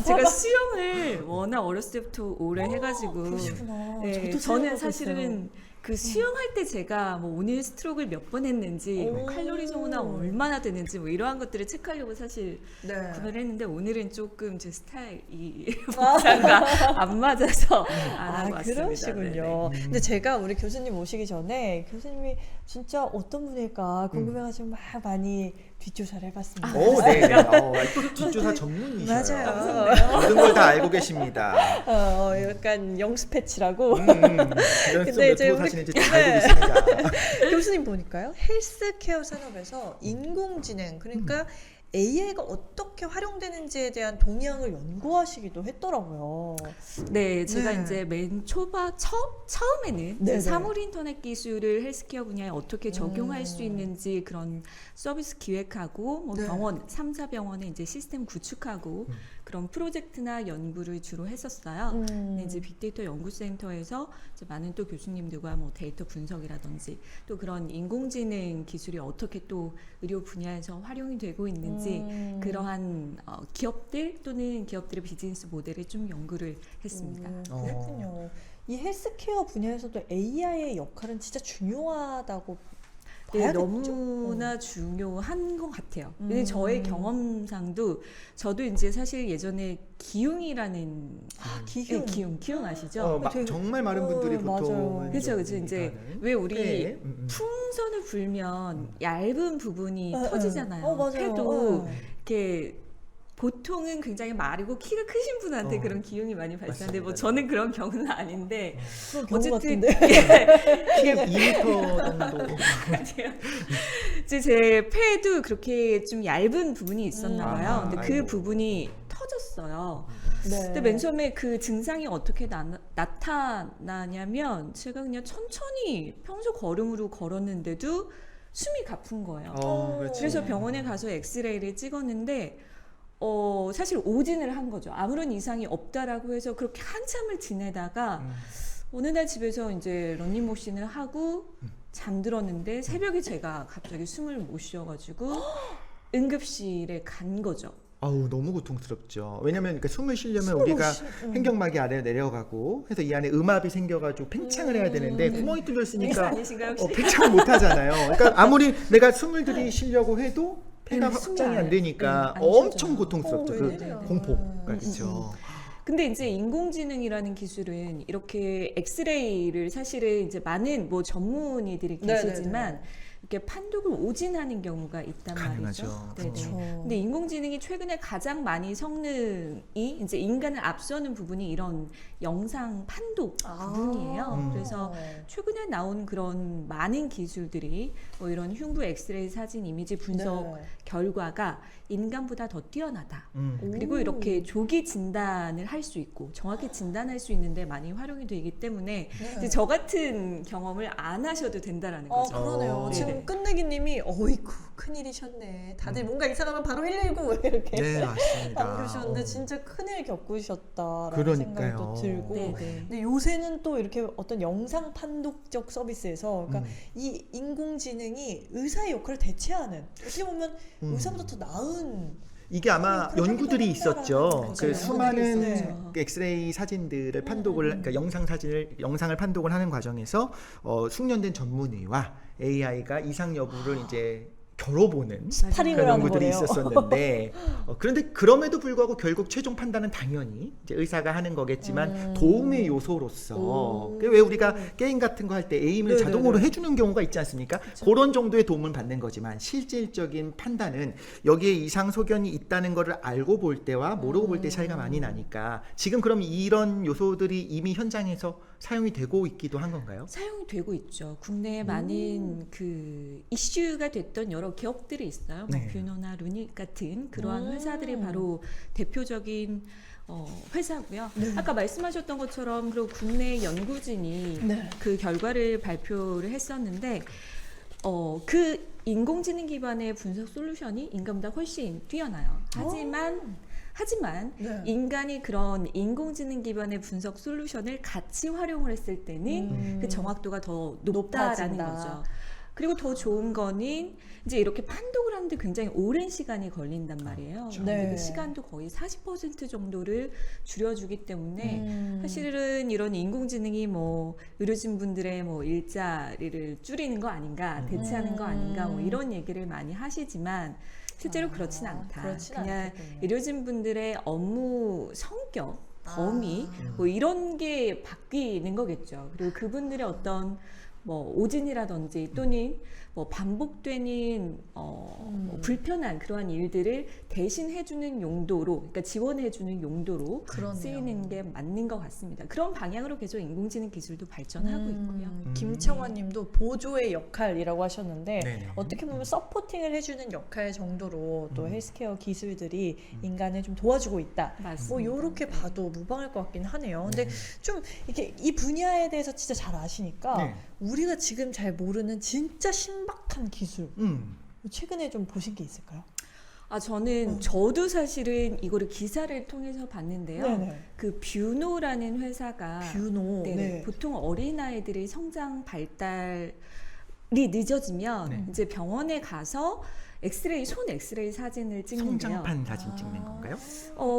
제가 수영을 워낙 어렸을 때부터 오래 해가지고 그러시구나. 네, 저도 저는 수영하고 사실은 그 수영할 때 제가 뭐 오늘 스트로크를 몇 번 했는지 뭐 칼로리 소모가 얼마나 되는지 뭐 이러한 것들을 체크하려고 사실 네. 구매를 했는데 오늘은 조금 제 스타일이 복장과 안 맞아서 안 하고 왔습니다. 그러시군요. 네네. 근데 제가 우리 교수님 오시기 전에 교수님이 진짜 어떤 분일까 궁금해가지고 막 많이 뒷조사를 해봤습니다. 오, 네. 또 뒷조사 전문이셔요. 맞아요. 모든 걸 다 알고 계십니다. 약간 영수 패치라고. 근데 이제 몇 우리- 사시는지 다 알고 있습니다. 교수님 보니까요 헬스케어 산업에서 인공지능 그러니까 AI가 어떻게 활용되는지에 대한 동향을 연구하시기도 했더라고요. 네, 제가 네. 이제 맨 처음에는 이제 네네. 사물 인터넷 기술을 헬스케어 분야에 어떻게 적용할 수 있는지 그런 서비스 기획하고 뭐 네. 병원, 3사 병원에 이제 시스템 구축하고 그런 프로젝트나 연구를 주로 했었어요. 근데 이제 빅데이터 연구센터에서 이제 많은 또 교수님들과 뭐 데이터 분석이라든지 또 그런 인공지능 기술이 어떻게 또 의료 분야에서 활용이 되고 있는지 그러한 기업들 또는 기업들의 비즈니스 모델을 좀 연구를 했습니다. 그렇군요. 이 헬스케어 분야에서도 AI의 역할은 진짜 중요하다고 네, 봐야겠죠? 너무나 중요한 것 같아요. 근데 저의 경험상도 저도 이제 사실 예전에 기흉이라는 기흉. 네, 기흉 아시죠? 되게- 정말 많은 분들이 맞아요. 보통 그렇죠, 그렇죠. 이제 왜 우리 풍선을 불면 얇은 부분이 터지잖아요. 맞아요. 해도 이렇게 보통은 굉장히 마르고 키가 크신 분한테 그런 기흉이 많이 발생하는데 뭐 맞습니다. 저는 그런 경우는 아닌데 그런 경우 어쨌든 같은데. 키가 2m 정도. 이제 제 폐에도 그렇게 좀 얇은 부분이 있었나 봐요. 근데 그 아이고. 부분이 터졌어요. 네. 근데 맨 처음에 그 증상이 어떻게 나타나냐면 제가 그냥 천천히 평소 걸음으로 걸었는데도 숨이 가쁜 거예요. 그렇지. 그래서 병원에 가서 엑스레이를 찍었는데 사실 오진을 한 거죠. 아무런 이상이 없다라고 해서 그렇게 한참을 지내다가 어느 날 집에서 이제 런닝머신을 하고 잠들었는데 새벽에 제가 갑자기 숨을 못 쉬어가지고 응급실에 간 거죠. 아우 너무 고통스럽죠. 왜냐면 그러니까 숨을 쉬려면 우리가 횡격막이 아래로 내려가고 해서 이 안에 음압이 생겨가지고 팽창을 해야 되는데 구멍이 뚫려 있으니까 아니신가요 혹시? 팽창을 못 하잖아요. 그러니까 아무리 내가 숨을 들이쉬려고 해도 폐가 네, 숨이 확장이 안 안- 되니까 안 엄청 쉬어져요. 고통스럽죠. 그 웬일이야. 공포가 그렇죠. 근데 이제 인공지능이라는 기술은 이렇게 엑스레이를 사실은 이제 많은 뭐 전문의들이 계시지만 네네네. 이렇게 판독을 오진하는 경우가 있단 가능하죠. 말이죠. 네네. 그렇죠. 근데 인공지능이 최근에 가장 많이 성능이 이제 인간을 앞서는 부분이 이런 영상 판독 부분이에요. 그래서 최근에 나온 그런 많은 기술들이 뭐 이런 흉부 엑스레이 사진 이미지 분석 네. 결과가 인간보다 더 뛰어나다. 그리고 오. 이렇게 조기 진단을 할 수 있고 정확히 진단할 수 있는데 많이 활용이 되기 때문에 네. 이제 저 같은 경험을 안 하셔도 된다라는 거죠. 그러네요. 어. 지금 네네. 끝내기님이 어이구 큰일이셨네. 다들 뭔가 이상하면 바로 119 이렇게 네 맞습니다. 그러셨는데 진짜 큰일 겪으셨다라는 그러니까요. 생각도 들고 네네. 근데 요새는 또 이렇게 어떤 영상 판독적 서비스에서 그러니까 음. 이 인공지능이 의사의 역할을 대체하는 어떻게 보면 의사보다 더 나은 이게 아마 그런 연구들이 생각을 있었죠. 한다라는 그 거죠. 수많은 연구들이 있었죠. 그 엑스레이 사진들을 판독을 그러니까 영상을 판독을 하는 과정에서 숙련된 전문의와 AI가 이상 여부를 이제 겨뤄보는 스파링을 그런 하는 연구들이 거네요. 있었었는데 그런데 그럼에도 불구하고 결국 최종 판단은 당연히 이제 의사가 하는 거겠지만 도움의 요소로서 오. 왜 우리가 게임 같은 거 할 때 에임을 네네네. 자동으로 해주는 경우가 있지 않습니까? 그런 정도의 도움을 받는 거지만 실질적인 판단은 여기에 이상 소견이 있다는 것을 알고 볼 때와 모르고 볼 때 차이가 많이 나니까 지금 그럼 이런 요소들이 이미 현장에서 사용이 되고 있기도 한 건가요? 사용이 되고 있죠. 국내에 많은 그 이슈가 됐던 여러 기업들이 있어요. 뭐 네. 뷰노나 루닉 같은 그러한 회사들이 바로 대표적인 회사고요. 아까 말씀하셨던 것처럼 그리고 국내 연구진이 네. 그 결과를 발표를 했었는데 그 인공지능 기반의 분석 솔루션이 인간보다 훨씬 뛰어나요. 하지만 네. 인간이 그런 인공지능 기반의 분석 솔루션을 같이 활용을 했을 때는 그 정확도가 더 높다라는 높아진다. 거죠. 그리고 더 좋은 거는 이제 이렇게 판독을 하는데 굉장히 오랜 시간이 걸린단 말이에요. 근데 네. 그 시간도 거의 40% 정도를 줄여주기 때문에 사실은 이런 인공지능이 뭐 의료진 분들의 뭐 일자리를 줄이는 거 아닌가, 대체하는 거 아닌가, 뭐 이런 얘기를 많이 하시지만 실제로 그렇진 않다. 그렇진 그냥 않겠군요. 의료진 분들의 업무 성격, 범위 뭐 이런 게 바뀌는 거겠죠. 그리고 그분들의 어떤 뭐 오진이라든지 또는 뭐 반복되는 뭐 불편한 그러한 일들을 대신 해주는 용도로, 그러니까 지원해주는 용도로 그러네요. 쓰이는 게 맞는 것 같습니다. 그런 방향으로 계속 인공지능 기술도 발전하고 있고요. 김청환님도 보조의 역할이라고 하셨는데 네네. 어떻게 보면 서포팅을 해주는 역할 정도로 또 헬스케어 기술들이 인간을 좀 도와주고 있다. 맞습니다. 뭐 이렇게 네. 봐도 무방할 것 같긴 하네요. 근데 네. 좀 이렇게 이 분야에 대해서 진짜 잘 아시니까 네. 우리가 지금 잘 모르는 진짜 신박한 기술 음. 최근에 좀 보신 게 있을까요? 저도 사실은 이거를 기사를 통해서 봤는데요. 네네. 그 뷰노라는 회사가 뷰노. 네네, 네. 보통 어린아이들의 성장 발달이 늦어지면 네. 이제 병원에 가서 손 엑스레이 사진을 찍는데요. 성장판 사진 찍는 건가요?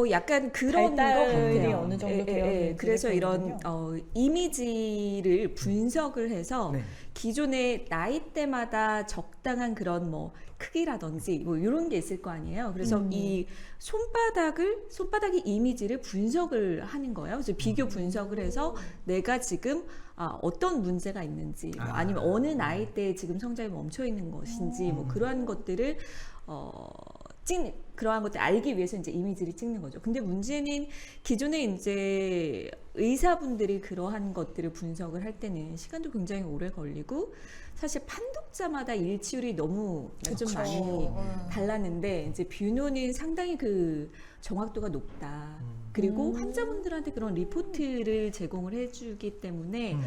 약간 그런 것 발달이 같아요. 어느 정도 되어 있는지를 그래서 이런 보는군요. 이미지를 분석을 해서 네. 기존의 나이대마다 적당한 그런 뭐 크기라든지 뭐 이런 게 있을 거 아니에요. 그래서 이 손바닥의 이미지를 분석을 하는 거예요. 그래서 비교 분석을 해서 내가 지금 어떤 문제가 있는지, 뭐 아니면 어느 나이대에 지금 성장이 멈춰 있는 것인지, 뭐 그러한 것들을 그러한 것들 알기 위해서 이제 이미지를 찍는 거죠. 근데 문제는 기존에 이제 의사분들이 그러한 것들을 분석을 할 때는 시간도 굉장히 오래 걸리고 사실 판독자마다 일치율이 너무 좀 그쵸. 많이 달랐는데 이제 뷰노는 상당히 그 정확도가 높다. 그리고 환자분들한테 그런 리포트를 제공을 해주기 때문에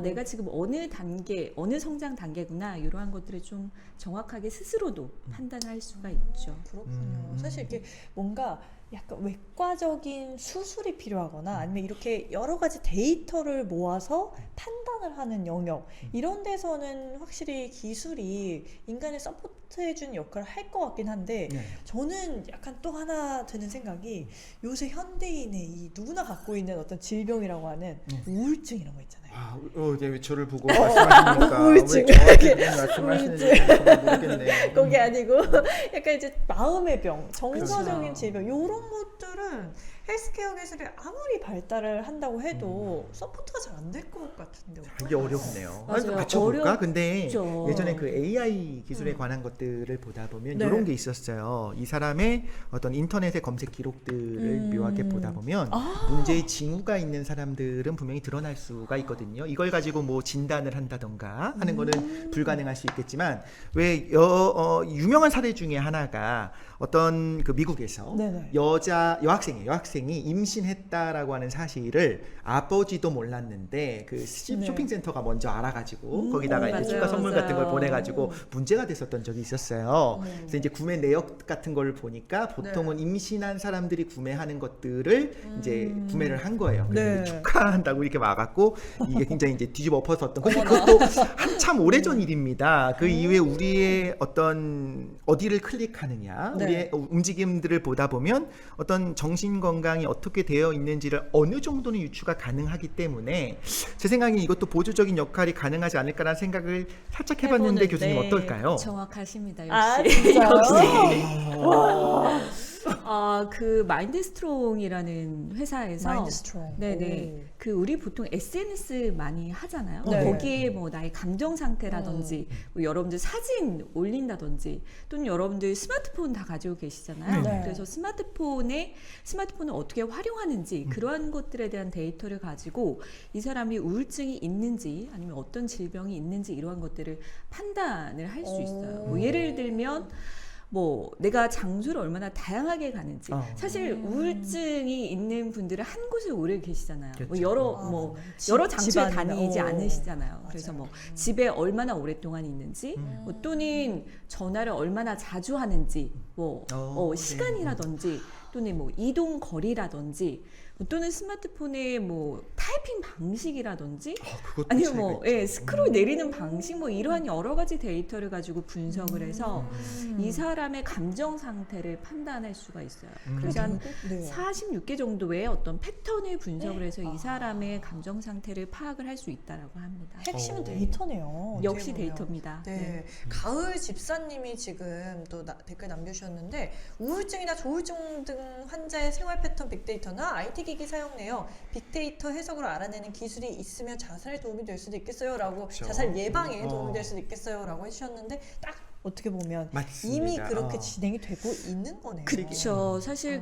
내가 지금 어느 성장 단계구나 이러한 것들을 좀 정확하게 스스로도 판단할 수가 있죠. 그렇군요. 사실 이렇게 뭔가 약간 외과적인 수술이 필요하거나 아니면 이렇게 여러 가지 데이터를 모아서 판단을 하는 영역 이런 데서는 확실히 기술이 인간을 서포트해주는 역할을 할 것 같긴 한데 네. 저는 약간 또 하나 드는 생각이 요새 현대인의 이 누구나 갖고 있는 어떤 질병이라고 하는 우울증 이런 거 있잖아요. 이제 저를 보고 말씀하시니까 우울증. 왜 저한테 그런 말씀하시는지 정말 모르겠네요. 그게 아니고 약간 이제 마음의 병, 정서적인 그렇죠. 질병 이런 것들은 헬스케어 기술이 아무리 발달을 한다고 해도 서포트가 잘 안 될 것 같은데 이게 어렵네요. 맞아요. 맞춰볼까? 근데 어렵죠. 예전에 그 AI 기술에 관한 것들을 보다 보면 네. 이런 게 있었어요. 이 사람의 어떤 인터넷의 검색 기록들을 묘하게 보다 보면 문제의 징후가 있는 사람들은 분명히 드러날 수가 있거든요. 이걸 가지고 뭐 진단을 한다던가 하는 거는 불가능할 수 있겠지만 왜 유명한 사례 중에 하나가 어떤 그 미국에서 네네. 여학생이 임신했다라고 하는 사실을 아버지도 몰랐는데 그 쇼핑센터가 먼저 알아가지고 거기다가 이제 맞아요, 축하 선물 같은 걸 맞아요. 보내가지고 문제가 됐었던 적이 있었어요. 그래서 이제 구매 내역 같은 걸 보니까 보통은 임신한 사람들이 구매하는 것들을 이제 구매를 한 거예요. 그래서 네. 이제 축하한다고 이렇게 막았고 이게 굉장히 이제 뒤집어 엎어섰던 거. 그것도 한참 오래전 일입니다. 그 이후에 우리의 어떤 어디를 클릭하느냐, 네. 우리의 움직임들을 보다 보면 어떤 정신 건강이 어떻게 되어 있는지를 어느 정도는 유추가 가능하기 때문에 제 생각에 이것도 보조적인 역할이 가능하지 않을까라는 생각을 살짝 해봤는데 해보는데 교수님 어떨까요? 정확하시니다. 아 역시. 진짜요? 그 마인드스트롱이라는 회사에서 마인드 스트롱. 네네. 그 우리 보통 SNS 많이 하잖아요. 네. 거기에 뭐 나의 감정 상태라든지 뭐 여러분들 사진 올린다든지 또는 여러분들 스마트폰 다 가지고 계시잖아요. 네. 그래서 스마트폰을 어떻게 활용하는지 그러한 것들에 대한 데이터를 가지고 이 사람이 우울증이 있는지 아니면 어떤 질병이 있는지 이러한 것들을 판단을 할 수 있어요. 뭐 예를 들면 뭐 내가 장소를 얼마나 다양하게 가는지 사실 우울증이 있는 분들은 한 곳에 오래 계시잖아요. 뭐 그렇죠. 여러 장소에 집안이나, 다니지 않으시잖아요. 그래서 맞아요. 뭐 집에 얼마나 오랫동안 있는지 뭐 또는 전화를 얼마나 자주 하는지 뭐 시간이라든지 또는 뭐 이동 거리라든지 또는 스마트폰의 뭐 타이핑 방식이라든지 그것도 아니면 차이가 뭐 있죠. 스크롤 내리는 방식 뭐 이러한 여러 가지 데이터를 가지고 분석을 해서 이 사람의 감정 상태를 판단할 수가 있어요. 그래서 한 네. 46개 정도의 어떤 패턴을 분석을 해서 이 사람의 감정 상태를 파악을 할 수 있다라고 합니다. 핵심은 데이터네요. 역시 어떻게 보면. 데이터입니다. 네. 가을 집사님이 지금 또 댓글 남겨주셨는데 우울증이나 조울증 등 환자의 생활 패턴 빅데이터나 IT 통계기기 사용 내역, 빅데이터 해석으로 알아내는 기술이 있으면 자살에 도움이 될 수도 있겠어요 라고 그렇죠. 자살 예방에 도움이 될 수도 있겠어요 라고 해주셨는데 딱 어떻게 보면 맞습니다. 이미 그렇게 진행이 되고 있는 거네요. 그렇죠. 사실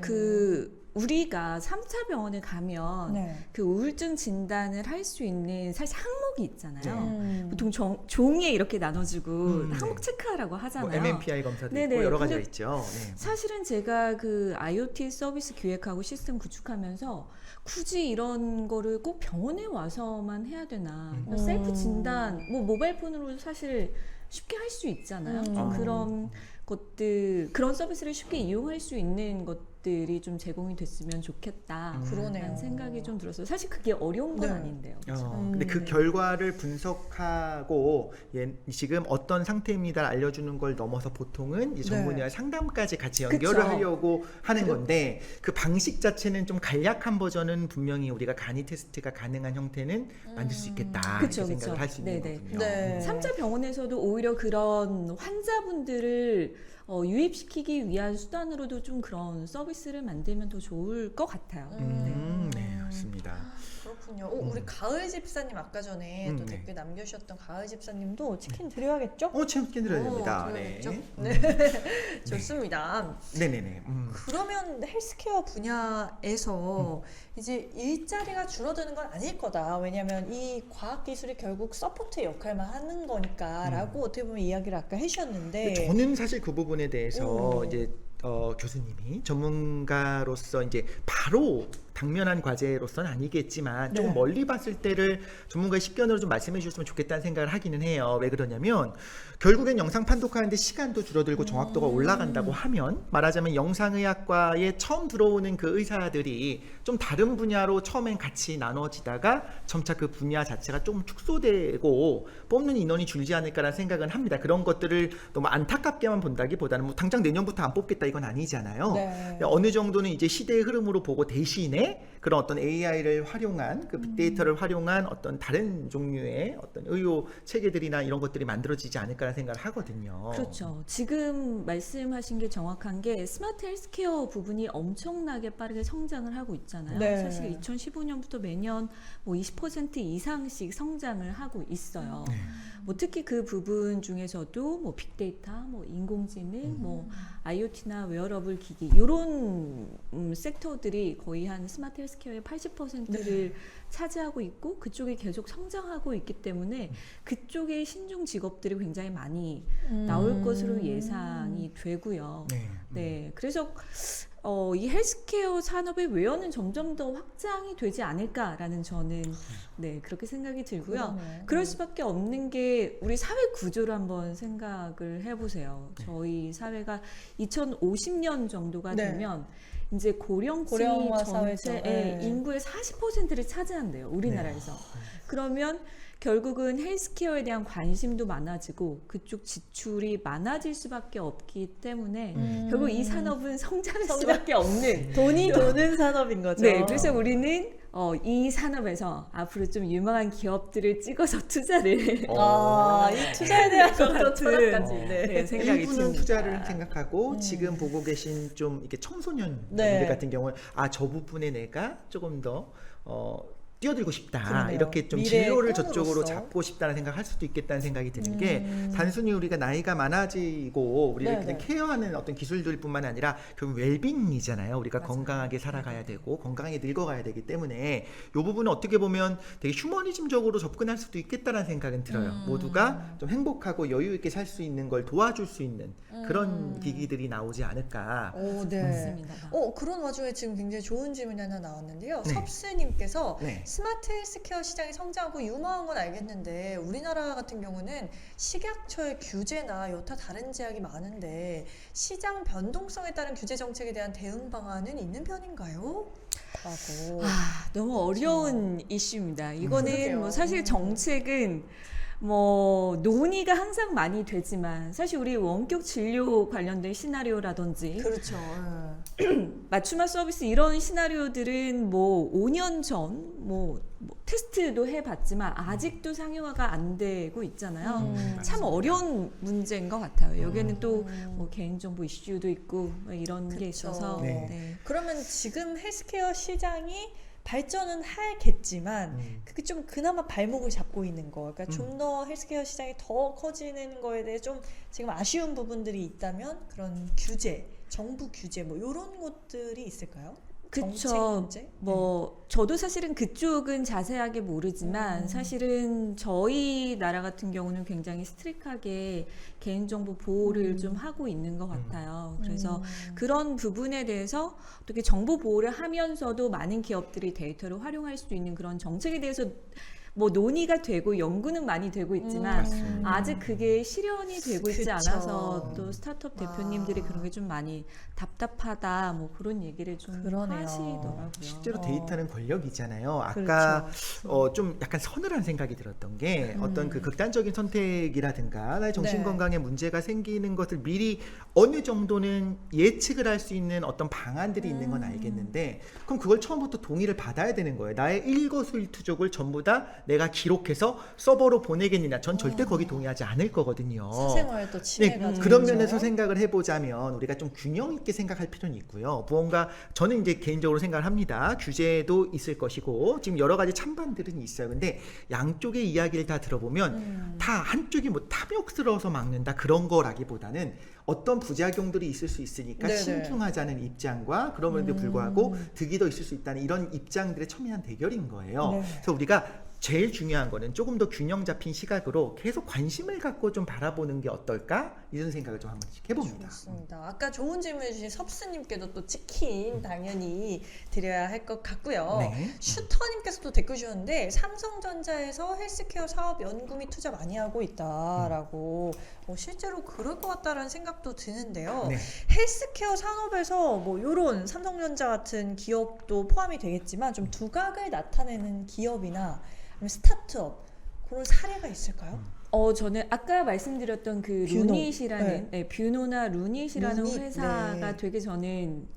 우리가 3차 병원에 가면 네. 그 우울증 진단을 할 수 있는 사실 항목이 있잖아요. 음. 보통 종이에 이렇게 나눠주고 네. 항목 체크하라고 뭐 하잖아요. MMPI 검사도 네네. 있고 여러 가지가 근데 있죠. 네. 사실은 제가 그 IoT 서비스 기획하고 시스템 구축하면서 굳이 이런 거를 꼭 병원에 와서만 해야 되나. 그러니까 셀프 진단, 뭐 모바일 폰으로 사실 쉽게 할 수 있잖아요. 좀 그런 것들, 그런 서비스를 쉽게 이용할 수 있는 것들이 좀 제공이 됐으면 좋겠다. 그러네요. 라는 생각이 좀 들었어요. 사실 그게 어려운 건 네. 아닌데요. 근데 그 결과를 분석하고 지금 어떤 상태입니다 알려주는 걸 넘어서 보통은 이제 전문의와 상담까지 같이 연결을 그쵸. 하려고 하는 건데 그 방식 자체는 좀 간략한 버전은 분명히 우리가 간이 테스트가 가능한 형태는 만들 수 있겠다 그쵸, 이렇게 그쵸. 생각을 할 수 있는 네네. 거군요. 네. 3차 병원에서도 오히려 그런 환자분들을 유입시키기 위한 수단으로도 좀 그런 서비스를 만들면 더 좋을 것 같아요. 네, 맞습니다. 그렇군요. 우리 가을 집사님 아까 전에 또 네. 댓글 남겨주셨던 가을 집사님도 치킨 드려야겠죠? 치킨 드려야 됩니다. 드려야겠죠? 네. 네. 좋습니다. 네네네. 그러면 헬스케어 분야에서 이제 일자리가 줄어드는 건 아닐 거다. 왜냐하면 이 과학기술이 결국 서포트 역할만 하는 거니까 라고 어떻게 보면 이야기를 아까 해주셨는데 저는 사실 그 부분에 대해서 이제 교수님이 전문가로서 이제 바로 당면한 과제로서는 아니겠지만 좀 네. 멀리 봤을 때를 전문가의 식견으로 좀 말씀해 주셨으면 좋겠다는 생각을 하기는 해요. 왜 그러냐면 결국엔 영상 판독하는데 시간도 줄어들고 정확도가 올라간다고 하면 말하자면 영상의학과에 처음 들어오는 그 의사들이 좀 다른 분야로 처음엔 같이 나눠지다가 점차 그 분야 자체가 좀 축소되고 뽑는 인원이 줄지 않을까라는 생각은 합니다. 그런 것들을 너무 안타깝게만 본다기보다는 뭐 당장 내년부터 안 뽑겠다 이건 아니잖아요. 네. 어느 정도는 이제 시대의 흐름으로 보고 대신에 그런 어떤 AI를 활용한 그 빅데이터를 활용한 어떤 다른 종류의 어떤 의료 체계들이나 이런 것들이 만들어지지 않을까라는 생각을 하거든요. 그렇죠. 지금 말씀하신 게 정확한 게 스마트 헬스케어 부분이 엄청나게 빠르게 성장을 하고 있잖아요. 네. 사실 2015년부터 매년 뭐 20% 이상씩 성장을 하고 있어요. 뭐 특히 그 부분 중에서도 뭐 빅데이터, 뭐 인공지능, 뭐 IoT나 웨어러블 기기 이런 섹터들이 거의 한 스마트 헬스케어의 80%를 차지하고 있고 그쪽이 계속 성장하고 있기 때문에 그쪽의 신종 직업들이 굉장히 많이 나올 것으로 예상이 되고요. 네, 그래서 이 헬스케어 산업의 웨어는 점점 더 확장이 되지 않을까라는 저는 네 그렇게 생각이 들고요. 그러네요. 그럴 수밖에 없는 게 우리 사회 구조를 한번 생각을 해보세요. 저희 사회가 2050년 정도가 네. 되면 이제 고령층이 고령화 사회죠. 전체의 네. 인구의 40%를 차지한대요. 우리나라에서. 그러면 결국은 헬스케어에 대한 관심도 많아지고 그쪽 지출이 많아질 수밖에 없기 때문에 결국 이 산업은 성장할 수밖에 없는 돈이 도는 산업인 거죠. 네, 그래서 우리는 이 산업에서 앞으로 좀 유망한 기업들을 찍어서 투자를 이 투자에 대한 것도 철학까지. 네, 생각이 일부는 듭니다. 투자를 생각하고 지금 보고 계신 좀 이렇게 청소년들 네. 같은 경우는 저 부분에 내가 조금 더 뛰어들고 싶다. 그러네요. 이렇게 좀 미래의 진로를 꿈으로서. 저쪽으로 잡고 싶다는 생각할 수도 있겠다는 생각이 드는 게 단순히 우리가 나이가 많아지고 우리를 네, 그냥 네. 케어하는 어떤 기술들뿐만 아니라 결국 웰빙이잖아요. 우리가 맞아요. 건강하게 살아가야 되고 건강하게 늙어가야 되기 때문에 이 부분은 어떻게 보면 되게 휴머니즘적으로 접근할 수도 있겠다는 생각은 들어요. 모두가 좀 행복하고 여유 있게 살 수 있는 걸 도와줄 수 있는 그런 기기들이 나오지 않을까. 네. 맞습니다. 그런 와중에 지금 굉장히 좋은 질문이 하나 나왔는데요. 네. 섭스님께서 네. 스마트 헬스케어 시장이 성장하고 유망한 건 알겠는데 우리나라 같은 경우는 식약처의 규제나 여타 다른 제약이 많은데 시장 변동성에 따른 규제 정책에 대한 대응 방안은 있는 편인가요? 라고. 너무 어려운 이슈입니다. 이거는 그러게요. 뭐 사실 정책은 뭐 논의가 항상 많이 되지만 사실 우리 원격 진료 관련된 시나리오라든지 그렇죠. 맞춤화 서비스 이런 시나리오들은 뭐 5년 전 뭐 테스트도 해봤지만 아직도 상용화가 안 되고 있잖아요. 참 어려운 문제인 것 같아요. 여기에는 또 뭐 개인정보 이슈도 있고 뭐 이런 게 그쵸. 있어서 네. 네. 그러면 지금 헬스케어 시장이 발전은 하겠지만 그게 좀 그나마 발목을 잡고 있는 거. 그러니까 좀 더 헬스케어 시장이 더 커지는 거에 대해 좀 지금 아쉬운 부분들이 있다면 그런 규제, 정부 규제 뭐 이런 것들이 있을까요? 정책 그쵸. 문제? 뭐 저도 사실은 그쪽은 자세하게 모르지만 사실은 저희 나라 같은 경우는 굉장히 스트릭하게 개인정보 보호를 좀 하고 있는 것 같아요. 그래서 그런 부분에 대해서 어떻게 정보 보호를 하면서도 많은 기업들이 데이터를 활용할 수 있는 그런 정책에 대해서 뭐 논의가 되고 연구는 많이 되고 있지만 맞습니다. 아직 그게 실현이 되고 있지 그쵸. 않아서 또 스타트업 대표님들이 그런 게 좀 많이 답답하다 뭐 그런 얘기를 좀 그러네요. 하시더라고요. 실제로 데이터는 권력이잖아요. 아까 그렇죠. 좀 약간 서늘한 생각이 들었던 게 어떤 그 극단적인 선택이라든가 나의 정신 건강에 문제가 생기는 것을 미리 어느 정도는 예측을 할 수 있는 어떤 방안들이 있는 건 알겠는데 그럼 그걸 처음부터 동의를 받아야 되는 거예요. 나의 일거수일투족을 전부 다 내가 기록해서 서버로 보내겠느냐? 전 절대 거기 동의하지 않을 거거든요. 사생활도 침해가 네, 그런 되죠. 면에서 생각을 해보자면 우리가 좀 균형 있게 생각할 필요는 있고요. 무언가 저는 이제 개인적으로 생각을 합니다. 규제도 있을 것이고 지금 여러 가지 찬반들은 있어요. 근데 양쪽의 이야기를 다 들어보면 다 한쪽이 뭐 탐욕스러워서 막는다 그런 거라기보다는 어떤 부작용들이 있을 수 있으니까 네네. 신중하자는 입장과 그럼에도 불구하고 득이 더 있을 수 있다는 이런 입장들의 첨예한 대결인 거예요. 네. 그래서 우리가 제일 중요한 거는 조금 더 균형 잡힌 시각으로 계속 관심을 갖고 좀 바라보는 게 어떨까? 이런 생각을 좀 한번씩 해봅니다. 좋습니다. 아까 좋은 질문 해주신 섭스님께도 또 치킨 당연히 드려야 할 것 같고요. 네. 슈터님께서도 댓글 주셨는데 삼성전자에서 헬스케어 사업 연구 및 투자 많이 하고 있다라고 실제로 그럴 것 같다라는 생각도 드는데요. 네. 헬스케어 산업에서 뭐 이런 삼성전자 같은 기업도 포함이 되겠지만 좀 두각을 나타내는 기업이나 아니면 스타트업 그런 사례가 있을까요? 저는 아까 말씀드렸던 그 뷰노. 루닛이라는 뷰노나 루닛이라는 루닛, 회사가 네. 되게 저는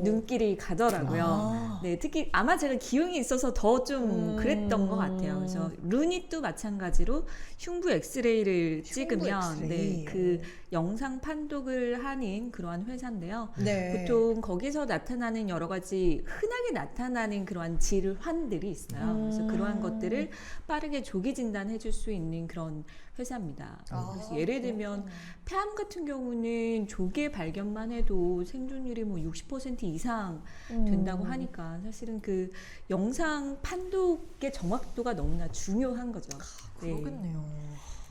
눈길이 가더라고요. 네, 특히 아마 제가 기운이 있어서 더 좀 그랬던 것 같아요. 그래서 루닛도 마찬가지로 흉부 엑스레이를 찍으면 엑스레이. 네, 그 영상 판독을 하는 그러한 회사인데요. 네. 보통 거기서 나타나는 여러 가지 흔하게 나타나는 그러한 질환들이 있어요. 그래서 그러한 것들을 빠르게 조기 진단해 줄 수 있는 그런 회사입니다. 그래서 예를 들면 폐암 같은 경우는 조기에 발견만 해도 생존율이 뭐 60% 이상 된다고 하니까 사실은 그 영상 판독의 정확도가 너무나 중요한 거죠. 그러겠네요.